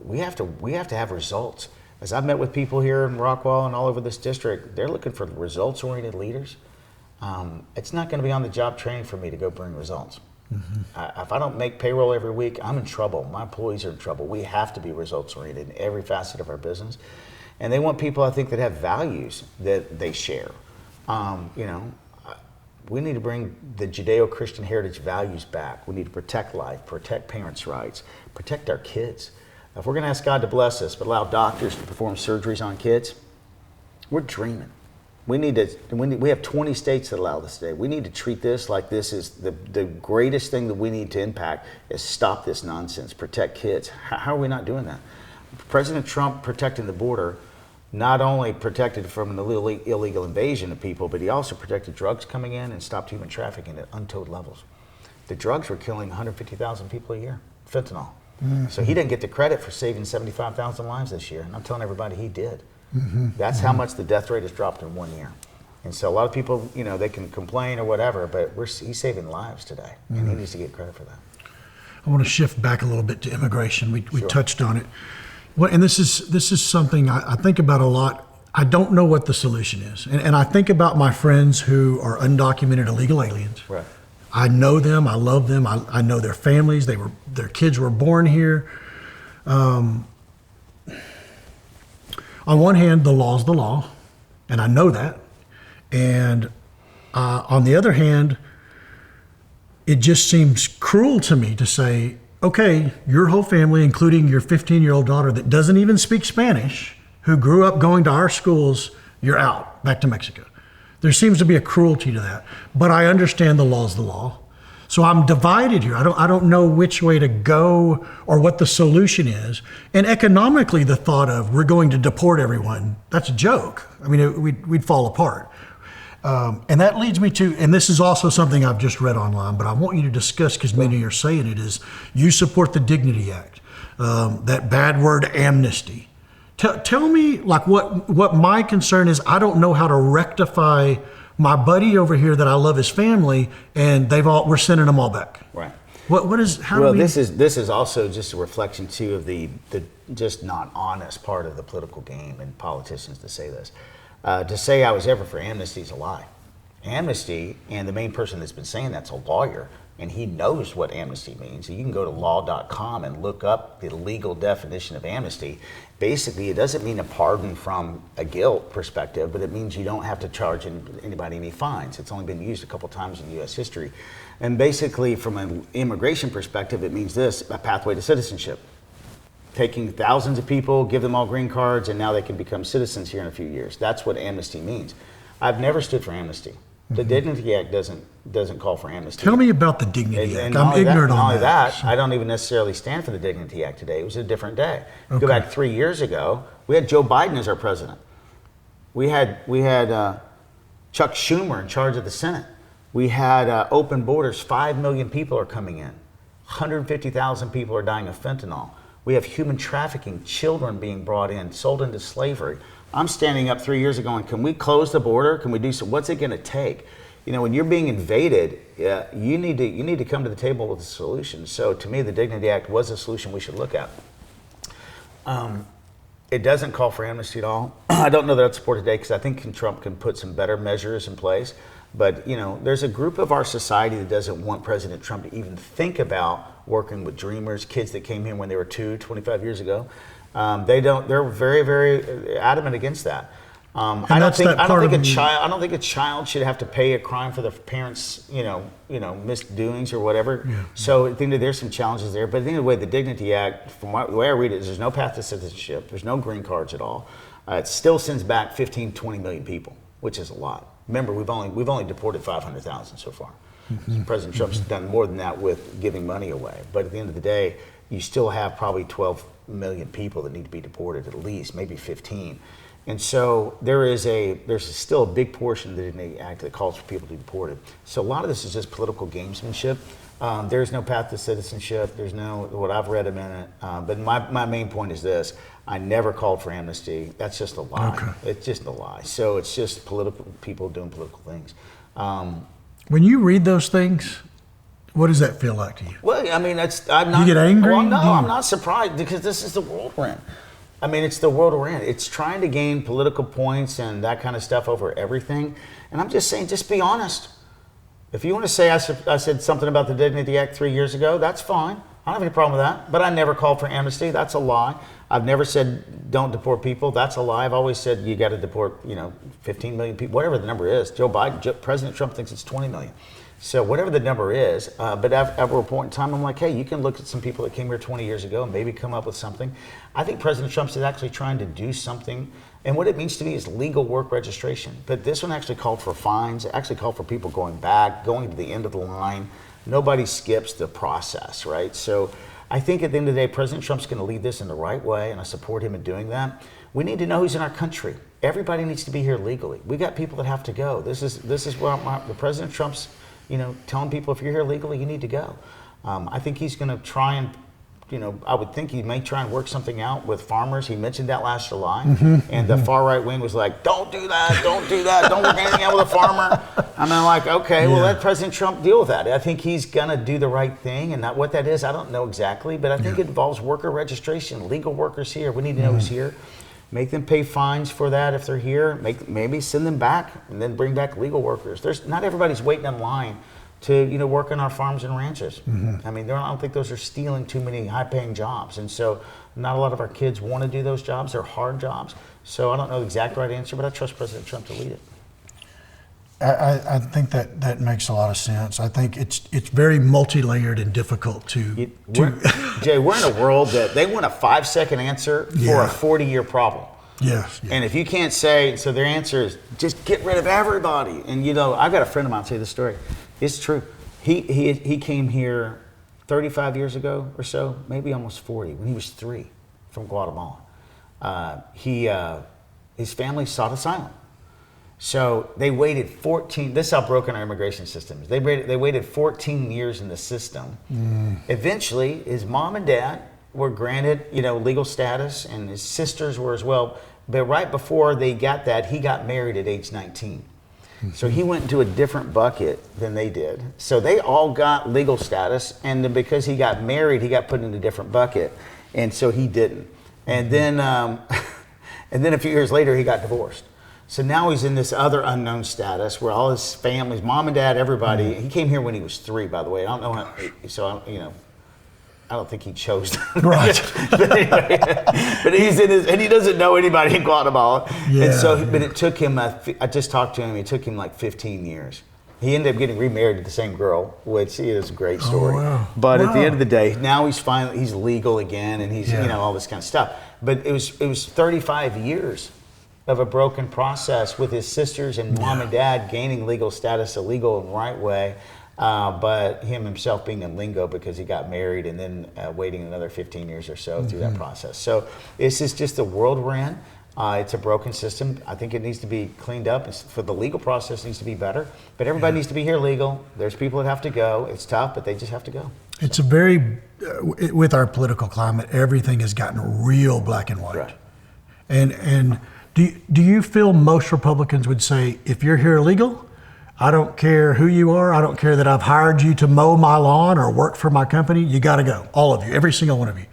We have to have results. As I've met with people here in Rockwall and all over this district, they're looking for results-oriented leaders. It's not going to be on-the-job training for me to go bring results. If I don't make payroll every week, I'm in trouble. My employees are in trouble. We have to be results-oriented in every facet of our business. And they want people, I think, that have values that they share. We need to bring the Judeo-Christian heritage values back. We need to protect life, protect parents' rights, protect our kids. If we're going to ask God to bless us, but allow doctors to perform surgeries on kids, we're dreaming. We have 20 states that allow this today. We need to treat this like this is the greatest thing that we need to impact is stop this nonsense, protect kids. How are we not doing that? President Trump protecting the border not only protected from an illegal invasion of people, but he also protected drugs coming in and stopped human trafficking at untold levels. The drugs were killing 150,000 people a year, fentanyl. So he didn't get the credit for saving 75,000 lives this year, and I'm telling everybody he did. That's how much the death rate has dropped in 1 year. And so a lot of people, they can complain or whatever, but he's saving lives today, and he needs to get credit for that. I want to shift back a little bit to immigration. We touched on it. And this is something I think about a lot. I don't know what the solution is. And I think about my friends who are undocumented illegal aliens. Right. I know them. I love them. I know their families. Their kids were born here. On one hand, the law's the law, and I know that. And on the other hand, it just seems cruel to me to say, okay, your whole family, including your 15-year-old daughter that doesn't even speak Spanish, who grew up going to our schools, you're out, back to Mexico. There seems to be a cruelty to that. But I understand the law's the law. So I'm divided here. I don't know which way to go or what the solution is. And economically, the thought of we're going to deport everyone, that's a joke. We'd fall apart. And that leads me to, and this is also something I've just read online, but I want you to discuss because many of you are saying it, is you support the Dignity Act, that bad word amnesty. Tell me what my concern is. I don't know how to rectify my buddy over here that I love his family, and we're sending them all back. Right. This is also just a reflection too of the just not honest part of the political game and politicians to say this. To say I was ever for amnesty is a lie. Amnesty, and the main person that's been saying that's a lawyer, and he knows what amnesty means. So you can go to law.com and look up the legal definition of amnesty. Basically, it doesn't mean a pardon from a guilt perspective, but it means you don't have to charge anybody any fines. It's only been used a couple times in U.S. history. And basically, from an immigration perspective, it means this, a pathway to citizenship. Taking thousands of people, give them all green cards, and now they can become citizens here in a few years. That's what amnesty means. I've never stood for amnesty. The Dignity Act doesn't call for amnesty. Tell me about the Dignity Act. And I'm ignorant on that. Not only that, I don't even necessarily stand for the Dignity Act today. It was a different day. Go back 3 years ago, we had Joe Biden as our president. We had Chuck Schumer in charge of the Senate. We had open borders. 5 million people are coming in. 150,000 people are dying of fentanyl. We have human trafficking, children being brought in, sold into slavery. I'm standing up 3 years ago and can we close the border? Can we do some? What's it going to take? You know, when you're being invaded, you need to come to the table with a solution. So to me, the Dignity Act was a solution we should look at. It doesn't call for amnesty at all. I don't know that I'd support it today because I think Trump can put some better measures in place. But, you know, there's a group of our society that doesn't want President Trump to even think about working with dreamers, kids that came here when they were 25 years ago. They're very, very adamant against that. I don't think a child should have to pay a crime for their parents, misdoings or whatever. Yeah. So I think that there's some challenges there. But at the end of the way, the Dignity Act, from the way I read it, is there's no path to citizenship. There's no green cards at all. It still sends back 15, 20 million people, which is a lot. Remember, we've only deported 500,000 so far. Mm-hmm. President Trump's done more than that with giving money away. But at the end of the day, you still have probably 12 million people that need to be deported, at least, maybe 15. And so there's still a big portion of the Dignity Act that calls for people to be deported. So a lot of this is just political gamesmanship. There's no path to citizenship. There's no, what I've read a minute. But my main point is this. I never called for amnesty. That's just a lie. Okay. It's just a lie. So it's just political people doing political things. When you read those things, what does that feel like to you? Well, I mean, I'm not. Do you get angry? Well, no, I'm not surprised because this is the world we're in. I mean, it's the world we're in. It's trying to gain political points and that kind of stuff over everything. And I'm just saying, just be honest. If you want to say I said something about the Dignity Act 3 years ago, that's fine. I don't have any problem with that. But I never called for amnesty. That's a lie. I've never said don't deport people. That's a lie. I've always said you got to deport, 15 million people, whatever the number is. President Trump thinks it's 20 million. So whatever the number is, but at a point in time, I'm like, hey, you can look at some people that came here 20 years ago and maybe come up with something. I think President Trump is actually trying to do something, and what it means to me is legal work registration. But this one actually called for fines. It actually called for people going back, going to the end of the line. Nobody skips the process, right? So I think at the end of the day, President Trump's going to lead this in the right way, and I support him in doing that. We need to know who's in our country. Everybody needs to be here legally. We got people that have to go. This is where the President Trump's telling people if you're here legally, you need to go. I think he's going to try and, I would think he may try and work something out with farmers. He mentioned that last July. And the far right wing was like, don't do that, don't work anything out with a farmer. And I'm like, okay, well, let President Trump deal with that. I think he's going to do the right thing. And what that is, I don't know exactly, but I think it involves worker registration, legal workers here. We need to know who's here. Make them pay fines for that if they're here. Maybe send them back and then bring back legal workers. Not everybody's waiting in line to work on our farms and ranches. I mean, I don't think those are stealing too many high-paying jobs. And so not a lot of our kids want to do those jobs. They're hard jobs. So I don't know the exact right answer, but I trust President Trump to lead it. I think that makes a lot of sense. I think it's very multi-layered and difficult Jay, we're in a world that they want a 5-second answer for a 40-year problem. Yes. And if you can't say, so their answer is just get rid of everybody. And I've got a friend of mine, I'll tell you this story. It's true. He came here 35 years ago or so, maybe almost 40, when he was 3 from Guatemala. His family sought asylum. So they waited 14, this is how broken our immigration system is. They waited 14 years in the system. Eventually, his mom and dad were granted, legal status, and his sisters were as well. But right before they got that, he got married at age 19. So he went into a different bucket than they did. So they all got legal status, and then because he got married, he got put in a different bucket, and so he didn't. And then, and then a few years later, he got divorced. So now he's in this other unknown status where all his family, his mom and dad, everybody. He came here when he was 3, by the way. I don't know how, so I don't think he chose that. Right. But anyway, but he's in his, and he doesn't know anybody in Guatemala. Yeah, and so, but it took him, I just talked to him, it took him like 15 years. He ended up getting remarried to the same girl, which is a great story. Oh, wow. But at the end of the day, now he's legal again, and he's, all this kind of stuff. But it was 35 years of a broken process with his sisters and mom and dad gaining legal status, a legal and right way, but him himself being in lingo because he got married and then waiting another 15 years or so through that process. So this is just the world we're in. It's a broken system. I think it needs to be cleaned up. For the legal process needs to be better, but everybody needs to be here legal. There's people that have to go. It's tough, but they just have to go. It's a very, with our political climate, everything has gotten real black and white. Right. And do you feel most Republicans would say, if you're here illegal, I don't care who you are, I don't care that I've hired you to mow my lawn or work for my company, you got to go, all of you, every single one of you.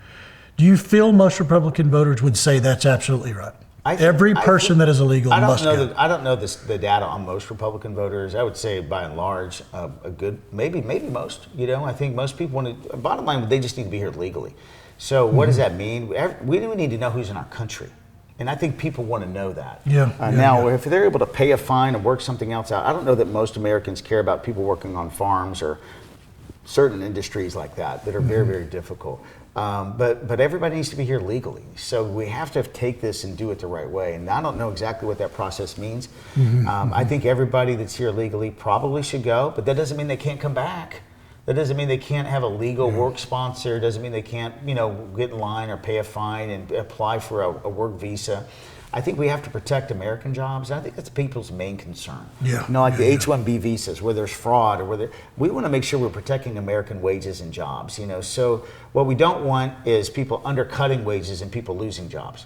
Do you feel most Republican voters would say that's absolutely right? Every person that is illegal must go. I don't know the data on most Republican voters. I would say by and large, a good, maybe most. I think most people want to, bottom line, they just need to be here legally. So what does that mean? We need to know who's in our country. And I think people want to know that. Now, if they're able to pay a fine and work something else out, I don't know that most Americans care about people working on farms or certain industries like that are very, very difficult. But everybody needs to be here legally. So we have to take this and do it the right way. And I don't know exactly what that process means. I think everybody that's here legally probably should go, but that doesn't mean they can't come back. That doesn't mean they can't have a legal work sponsor. It doesn't mean they can't, get in line or pay a fine and apply for a work visa. I think we have to protect American jobs. And I think that's people's main concern. Like the H-1B visas, where there's fraud, or we want to make sure we're protecting American wages and jobs. So what we don't want is people undercutting wages and people losing jobs.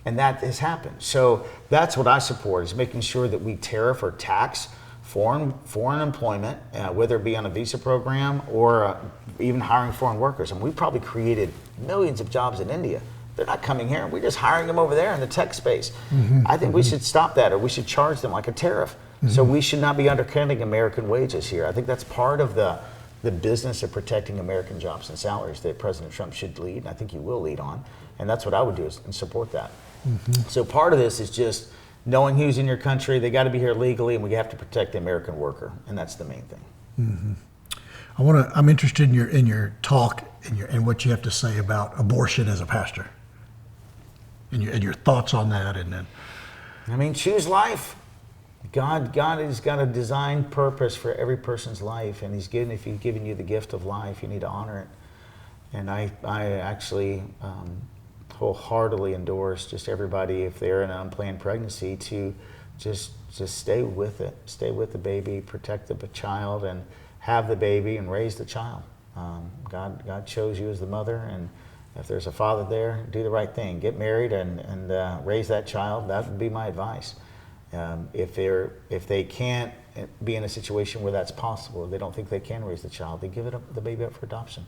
And that has happened. So that's what I support, is making sure that we tariff or tax foreign employment, whether it be on a visa program or even hiring foreign workers. And we probably created millions of jobs in India. They're not coming here. We're just hiring them over there in the tech space. I think we should stop that, or we should charge them like a tariff. So we should not be undercutting American wages here. I think that's part of the business of protecting American jobs and salaries that President Trump should lead, and I think he will lead on. And that's what I would do, and support that. So part of this is just knowing who's in your country. They got to be here legally, and we have to protect the American worker, and that's the main thing. I'm interested in your talk and what you have to say about abortion as a pastor. And your thoughts on that, and then choose life. God has got a design purpose for every person's life, and if He's given you the gift of life, you need to honor it. And I actually wholeheartedly endorse just everybody, if they're in an unplanned pregnancy, to just stay with it, stay with the baby, protect the child, and have the baby and raise the child. God chose you as the mother, and if there's a father there, do the right thing. Get married and raise that child. That would be my advice. If they can't be in a situation where that's possible, or they don't think they can raise the child, they give the baby up for adoption.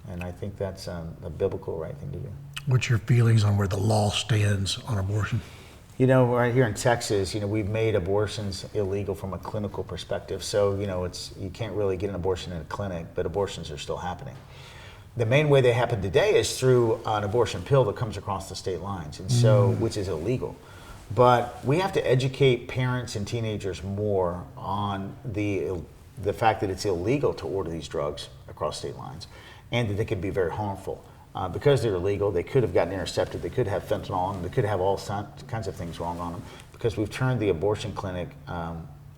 And I think that's a biblical right thing to do. What's your feelings on where the law stands on abortion? Right here in Texas, we've made abortions illegal from a clinical perspective. So, you can't really get an abortion in a clinic, but abortions are still happening. The main way they happen today is through an abortion pill that comes across the state lines, and so which is illegal. But we have to educate parents and teenagers more on the fact that it's illegal to order these drugs across state lines, and that they can be very harmful. Because they're illegal, they could have gotten intercepted, they could have fentanyl on them, they could have all kinds of things wrong on them, because we've turned the abortion clinic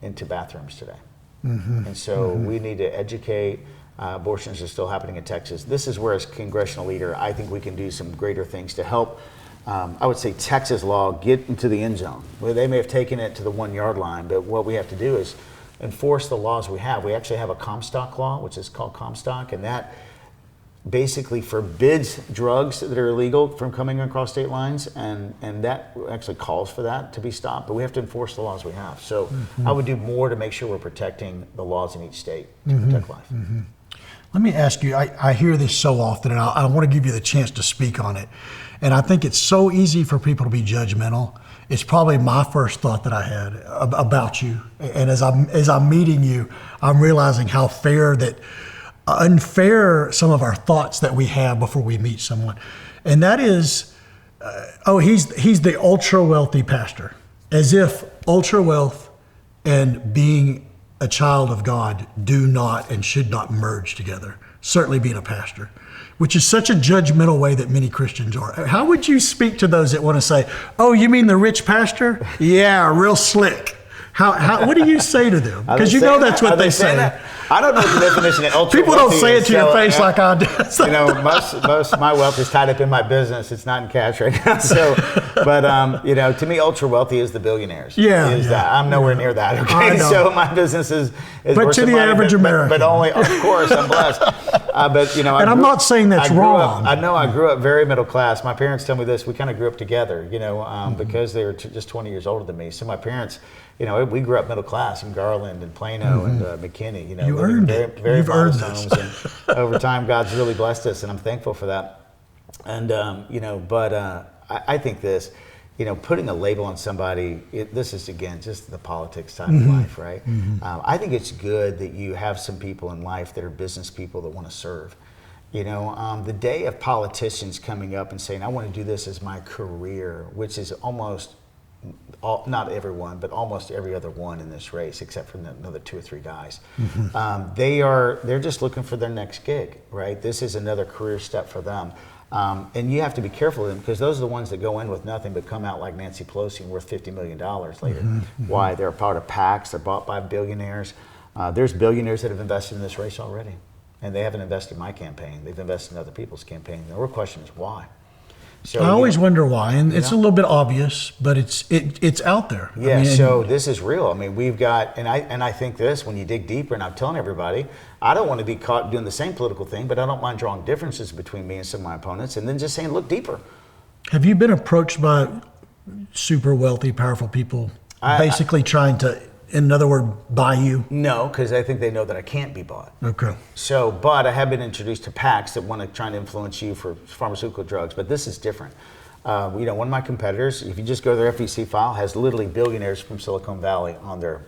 into bathrooms today. And so we need to educate. Abortions are still happening in Texas. This is where, as congressional leader, I think we can do some greater things to help, I would say, Texas law get into the end zone. Well, they may have taken it to the 1 yard line, but what we have to do is enforce the laws we have. We actually have a Comstock law, which is called Comstock, and that basically forbids drugs that are illegal from coming across state lines, and that actually calls for that to be stopped, but we have to enforce the laws we have. So I would do more to make sure we're protecting the laws in each state to protect life. Let me ask you, I hear this so often, and I want to give you the chance to speak on it. And I think it's so easy for people to be judgmental. It's probably my first thought that I had about you. And as I'm meeting you, I'm realizing how unfair some of our thoughts that we have before we meet someone. And that is, he's the ultra wealthy pastor. As if ultra wealth and being a child of God do not and should not merge together. certainly being a pastor, which is such a judgmental way that many Christians are. How would you speak to those that want to say, oh, you mean the rich pastor? Yeah, real slick. What do you say to them? Because you know that's what they say. I don't know the definition of ultra People don't say it to your face like I do. You know, most of my wealth is tied up in my business. It's not in cash right now. So, but you know, to me, ultra wealthy is the billionaires. That. I'm nowhere near that. Okay, so my business is but to the average American. But only, of course, I'm blessed. But you know, and I'm not saying that's wrong. I know I grew up very middle class. My parents tell me this. We kind of grew up together. You know, because they were just 20 years older than me. So my parents, you know, we grew up middle class in Garland and Plano and McKinney. You know, you earned it. Very modest homes, and over time, God's really blessed us, and I'm thankful for that. And you know, but I think this, you know, putting a label on somebody, this is again just the politics side of life, right? I think it's good that you have some people in life that are business people that want to serve. You know, the day of politicians coming up and saying, I want to do this as my career, which is almost not everyone, but almost every other one in this race, except for another 2 or 3 guys. They're just looking for their next gig, right? This is another career step for them. And you have to be careful of them, because those are the ones that go in with nothing but come out like Nancy Pelosi and worth $50 million later. Why? They're a part of PACs, they're bought by billionaires. There's billionaires that have invested in this race already, and they haven't invested in my campaign. They've invested in other people's campaign. The real question is why. So, I always wonder why, and it's a little bit obvious, but it's out there. Yeah. I mean, so this is real. I mean, we've got, and I think this, when you dig deeper, and I'm telling everybody, I don't want to be caught doing the same political thing, but I don't mind drawing differences between me and some of my opponents, and then just saying, look deeper. Have you been approached by super wealthy, powerful people, basically trying to, in other words, buy you? No, because I think they know that I can't be bought. Okay. So, but I have been introduced to PACs that want to try and influence you for pharmaceutical drugs, but this is different. You know, one of my competitors, if you just go to their FEC file, has literally billionaires from Silicon Valley on their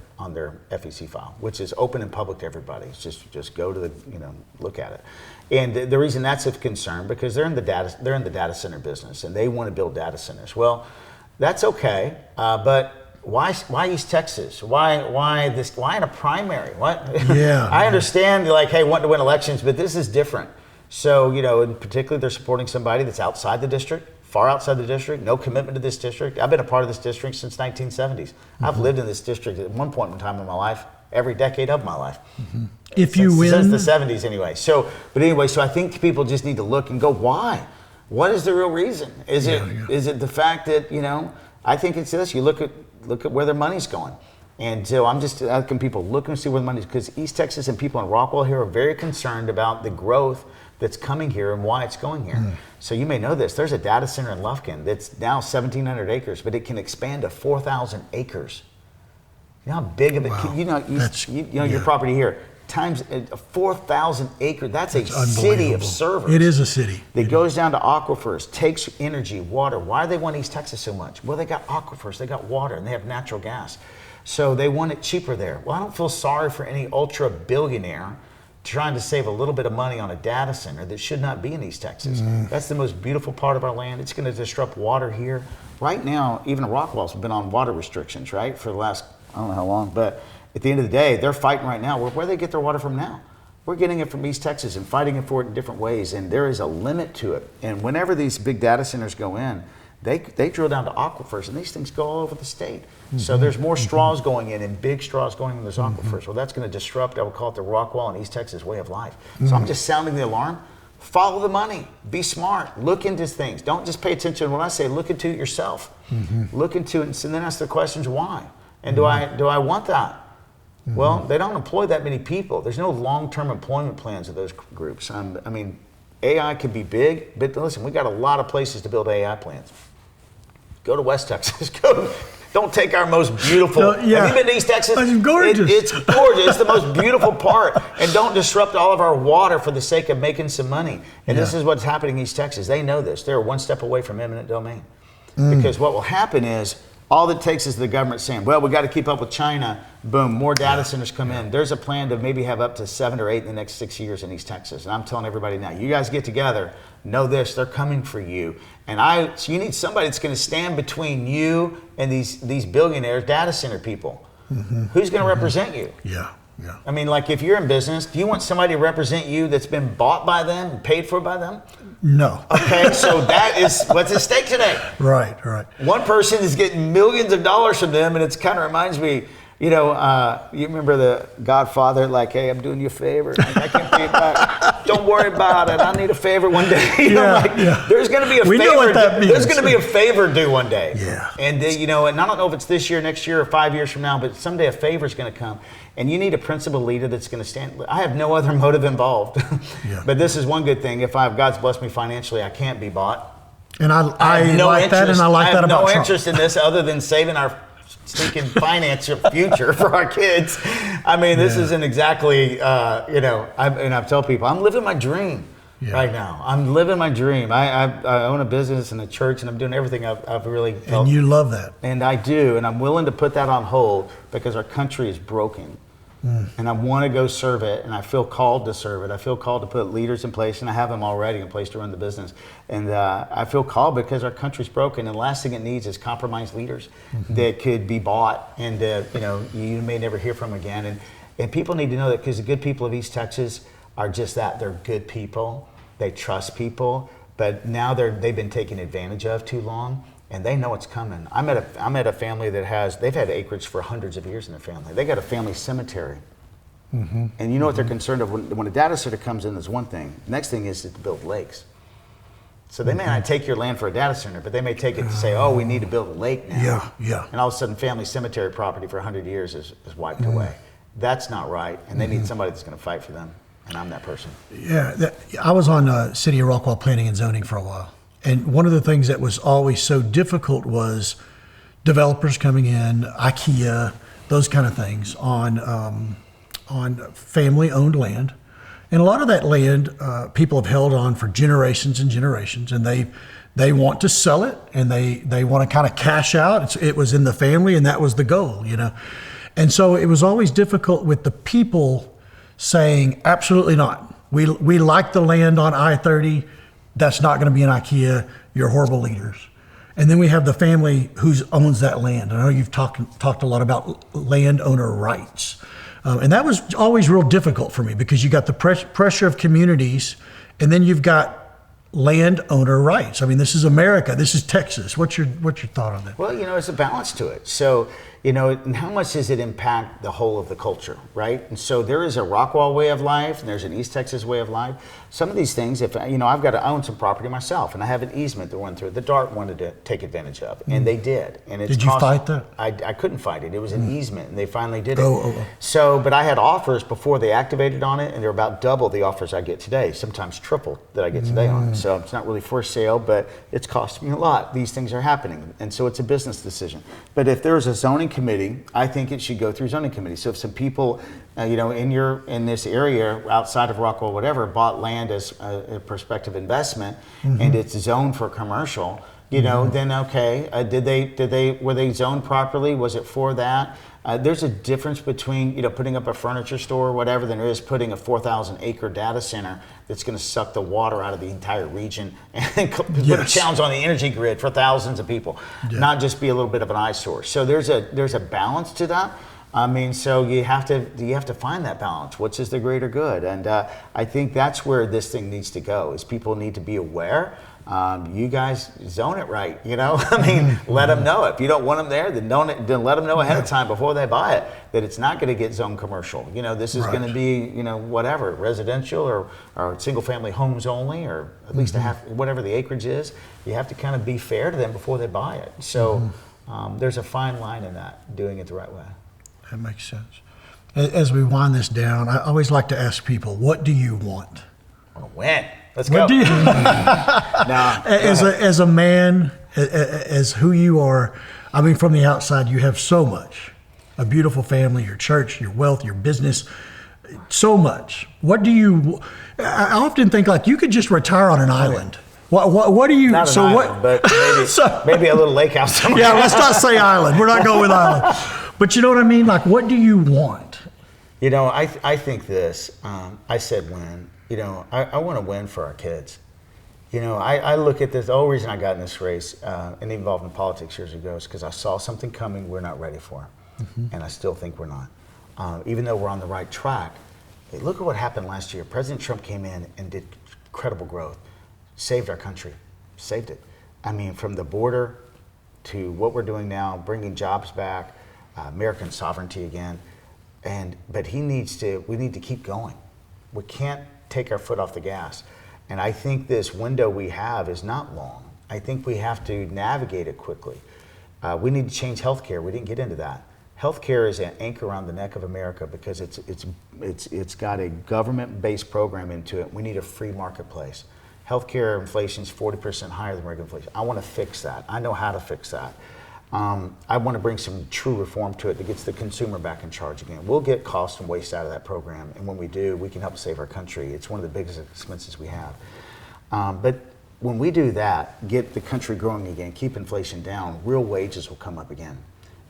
FEC file, which is open and public to everybody. It's just go to the, you know, look at it. And the reason that's of concern, because they're in the data center business, and they want to build data centers. Well, that's okay, but why East Texas? Why in a primary? What? Yeah. I understand, like, hey, want to win elections, but this is different. So, you know, in particular, they're supporting somebody that's outside the district, far outside the district, no commitment to this district. I've been a part of this district since 1970s. I've lived in this district at one point in time in my life, every decade of my life. If you win, since the 70s anyway. So, but anyway, so I think people just need to look and go, why? What is the real reason? Is it the fact that, you know, I think it's this. You look at where their money's going. And so I'm just asking people, look and see where the money's, because East Texas and people in Rockwell here are very concerned about the growth that's coming here and why it's going here. So you may know this. There's a data center in Lufkin that's now 1,700 acres, but it can expand to 4,000 acres. You know how big of it? Wow. You know your property here times 4,000 acres. That's a city of servers. It is a city. That goes down to aquifers, takes energy, water. Why do they want East Texas so much? Well, they got aquifers, they got water, and they have natural gas. So they want it cheaper there. Well, I don't feel sorry for any ultra billionaire trying to save a little bit of money on a data center that should not be in East Texas. That's the most beautiful part of our land. It's going to disrupt water here. Right now, even Rockwell's been on water restrictions, right, for the last, I don't know how long, but at the end of the day, they're fighting right now. Where do they get their water from now? We're getting it from East Texas and fighting for it in different ways, and there is a limit to it. And whenever these big data centers go in, they drill down to aquifers, and these things go all over the state. So there's more straws going in, and big straws going in those aquifers. Well, that's going to disrupt, I would call it the Rockwell and East Texas way of life. So I'm just sounding the alarm. Follow the money. Be smart. Look into things. Don't just pay attention when I say look into it yourself. Look into it, and then ask the questions why. And do I want that? Well, they don't employ that many people. There's no long-term employment plans of those groups. I mean, AI could be big, but listen, we got a lot of places to build AI plants. Go to West Texas. Don't take our most beautiful. Have you been to East Texas? It's gorgeous. It's gorgeous. It's the most beautiful part. And don't disrupt all of our water for the sake of making some money. And this is what's happening in East Texas. They know this. They're one step away from eminent domain. Because what will happen is, all it takes is the government saying, well, we got to keep up with China. Boom, more data centers come in. There's a plan to maybe have up to 7 or 8 in the next 6 years in East Texas. And I'm telling everybody now, you guys get together, know this, they're coming for you. And so you need somebody that's going to stand between you and these billionaire data center people. Who's going to represent you? Yeah. I mean, like if you're in business, do you want somebody to represent you that's been bought by them and paid for by them? No. Okay, so that is what's at stake today. Right. One person is getting millions of dollars from them, and it kind of reminds me, you remember the Godfather, like, hey, I'm doing you a favor. Like, I can't pay it back. Don't worry about it. I need a favor one day. There's going to be a favor. We know what that means. There's going to be a favor due one day. Yeah. And, and I don't know if it's this year, next year, or 5 years from now, but someday a favor is going to come. And you need a principal leader that's going to stand. I have no other motive involved. But this is one good thing. If God's blessed me financially, I can't be bought. And I like that, and I like that about Trump. I have no interest in this other than saving our stinking financial future for our kids. I mean, this isn't exactly, and I tell people, I'm living my dream right now. I'm living my dream. I own a business and a church, and I'm doing everything I've really felt. And you love that. And I do, and I'm willing to put that on hold because our country is broken. And I want to go serve it, and I feel called to serve it. I feel called to put leaders in place, and I have them already in place to run the business. And I feel called because our country's broken, and the last thing it needs is compromised leaders that could be bought, and you may never hear from again. And people need to know that, because the good people of East Texas are just that. They're good people. They trust people, but now they've been taken advantage of too long. And they know what's coming. I'm at a family they've had acreage for hundreds of years in their family. They got a family cemetery. And you know what they're concerned of? When a data center comes in, there's one thing. Next thing is to build lakes. So they may not take your land for a data center, but they may take it to say, oh, we need to build a lake now. Yeah. And all of a sudden, family cemetery property for 100 years is wiped away. That's not right. And they need somebody that's going to fight for them. And I'm that person. Yeah. I was on City of Rockwall Planning and Zoning for a while. And one of the things that was always so difficult was developers coming in, IKEA, those kind of things on family-owned land. And a lot of that land, people have held on for generations and generations, and they want to sell it, and they want to kind of cash out. It was in the family, and that was the goal, And so it was always difficult with the people saying, absolutely not. We like the land on I-30. That's not going to be an IKEA. You're horrible leaders. And then we have the family who owns that land. I know you've talked a lot about landowner rights. And that was always real difficult for me, because you got the pressure of communities, and then you've got landowner rights. I mean, this is America. This is Texas. What's your thought on that? Well, there's a balance to it. So, and how much does it impact the whole of the culture, right? And so there is a Rockwall way of life, and there's an East Texas way of life. Some of these things, if I've got to own some property myself, and I have an easement that went through it. The DART wanted to take advantage of, and they did. And did you fight that? I couldn't fight it. It was an easement, and they finally did it. So, but I had offers before they activated on it, and they're about double the offers I get today, sometimes triple that I get today on it. So it's not really for sale, but it's cost me a lot. These things are happening, and so it's a business decision. But if there's a zoning committee, I think it should go through zoning committee. So if some people, in this area outside of Rockwell, whatever, bought land as a prospective investment, and it's zoned for commercial, then okay. Were they zoned properly? Was it for that? There's a difference between putting up a furniture store or whatever than there is putting a 4,000 acre data center that's going to suck the water out of the entire region and put a challenge on the energy grid for thousands of people, not just be a little bit of an eyesore. So there's a balance to that. I mean, so you have to find that balance. Which is the greater good? And I think that's where this thing needs to go. Is people need to be aware. You guys zone it right, I mean, let them know. If you don't want them there, then then let them know ahead of time before they buy it that it's not going to get zoned commercial. This is going to be, whatever, residential or single family homes only, or at least whatever the acreage is. You have to kind of be fair to them before they buy it. So there's a fine line in that, doing it the right way. That makes sense. As we wind this down, I always like to ask people, what do you want? I want to win. Let's go. As a man, as who you are, I mean, from the outside, you have so much. A beautiful family, your church, your wealth, your business, so much. I often think like you could just retire on an island. What do you, not an island, but maybe a little lake house somewhere. Yeah, let's not say island. We're not going with island. But you know what I mean? Like, what do you want? I think this. I said win. I want to win for our kids. I look at this. The whole reason I got in this race and involved in politics years ago is because I saw something coming we're not ready for. And I still think we're not. even though we're on the right track. Hey, look at what happened last year. President Trump came in and did incredible growth, saved our country, saved it. I mean, from the border to what we're doing now, bringing jobs back, American sovereignty again. But we need to keep going. We can't take our foot off the gas. And I think this window we have is not long. I think we have to navigate it quickly. We need to change healthcare. We didn't get into that. Healthcare is an anchor around the neck of America because it's got a government-based program into it. We need a free marketplace. Healthcare inflation is 40% higher than regular inflation. I want to fix that. I know how to fix that. I want to bring some true reform to it that gets the consumer back in charge again. We'll get cost and waste out of that program, and when we do, we can help save our country. It's one of the biggest expenses we have. But when we do that, get the country growing again, keep inflation down, real wages will come up again.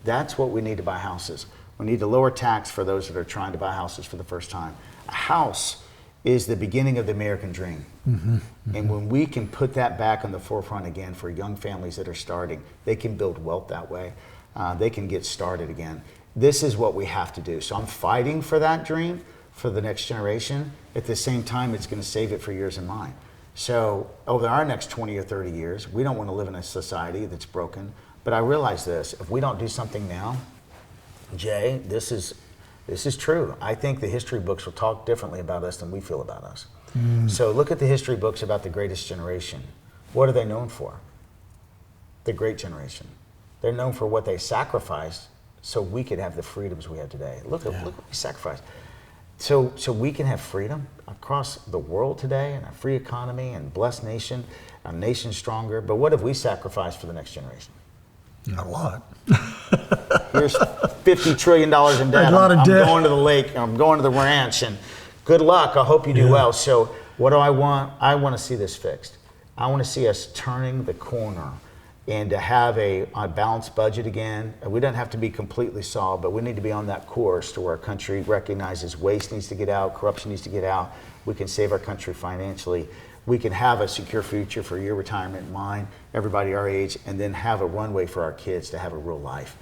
That's what we need to buy houses. We need to lower tax for those that are trying to buy houses for the first time. A house is the beginning of the American dream. Mm-hmm, mm-hmm. And when we can put that back on the forefront again for young families that are starting, they can build wealth that way. They can get started again. This is what we have to do. So I'm fighting for that dream for the next generation. At the same time, it's going to save it for yours and mine. So over our next 20 or 30 years, we don't want to live in a society that's broken. But I realize this, if we don't do something now, Jay, this is true. I think the history books will talk differently about us than we feel about us. So look at the history books about the greatest generation. What are they known for? The great generation. They're known for what they sacrificed so we could have the freedoms we have today. Look what we sacrificed. So we can have freedom across the world today and a free economy and blessed nation, a nation stronger. But what have we sacrificed for the next generation? Not a lot. Here's $50 trillion in debt. A lot of debt. I'm going to the lake, I'm going to the ranch, and good luck. I hope you do well. So what do I want? I want to see this fixed. I want to see us turning the corner and to have a balanced budget again. We don't have to be completely solved, but we need to be on that course to where our country recognizes waste needs to get out, corruption needs to get out. We can save our country financially. We can have a secure future for your retirement, mine, everybody our age, and then have a runway for our kids to have a real life.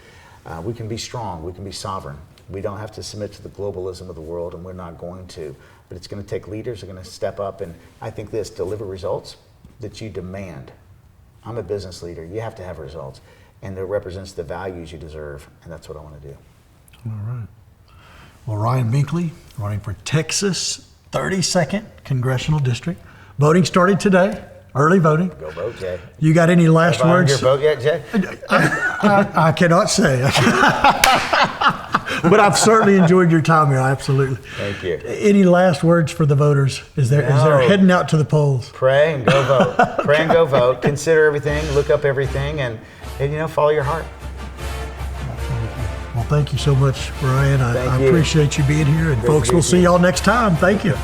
We can be strong, we can be sovereign. We don't have to submit to the globalism of the world, and we're not going to. But it's going to take leaders who are going to step up, and I think deliver results that you demand. I'm a business leader. You have to have results, and that represents the values you deserve, and that's what I want to do. All right. Well, Ryan Binkley, running for Texas 32nd Congressional District. Voting started today, early voting. Go vote, Jay. You got any last words? Have I earned your vote yet, Jay? I cannot say. But I've certainly enjoyed your time here, absolutely. Thank you. Any last words for the voters? Is there heading out to the polls? Pray and go vote. Pray and go vote. Consider everything, look up everything, and follow your heart. Well, thank you so much, Ryan. I you. appreciate you being here, and Great folks, we'll see y'all next time. Thank you.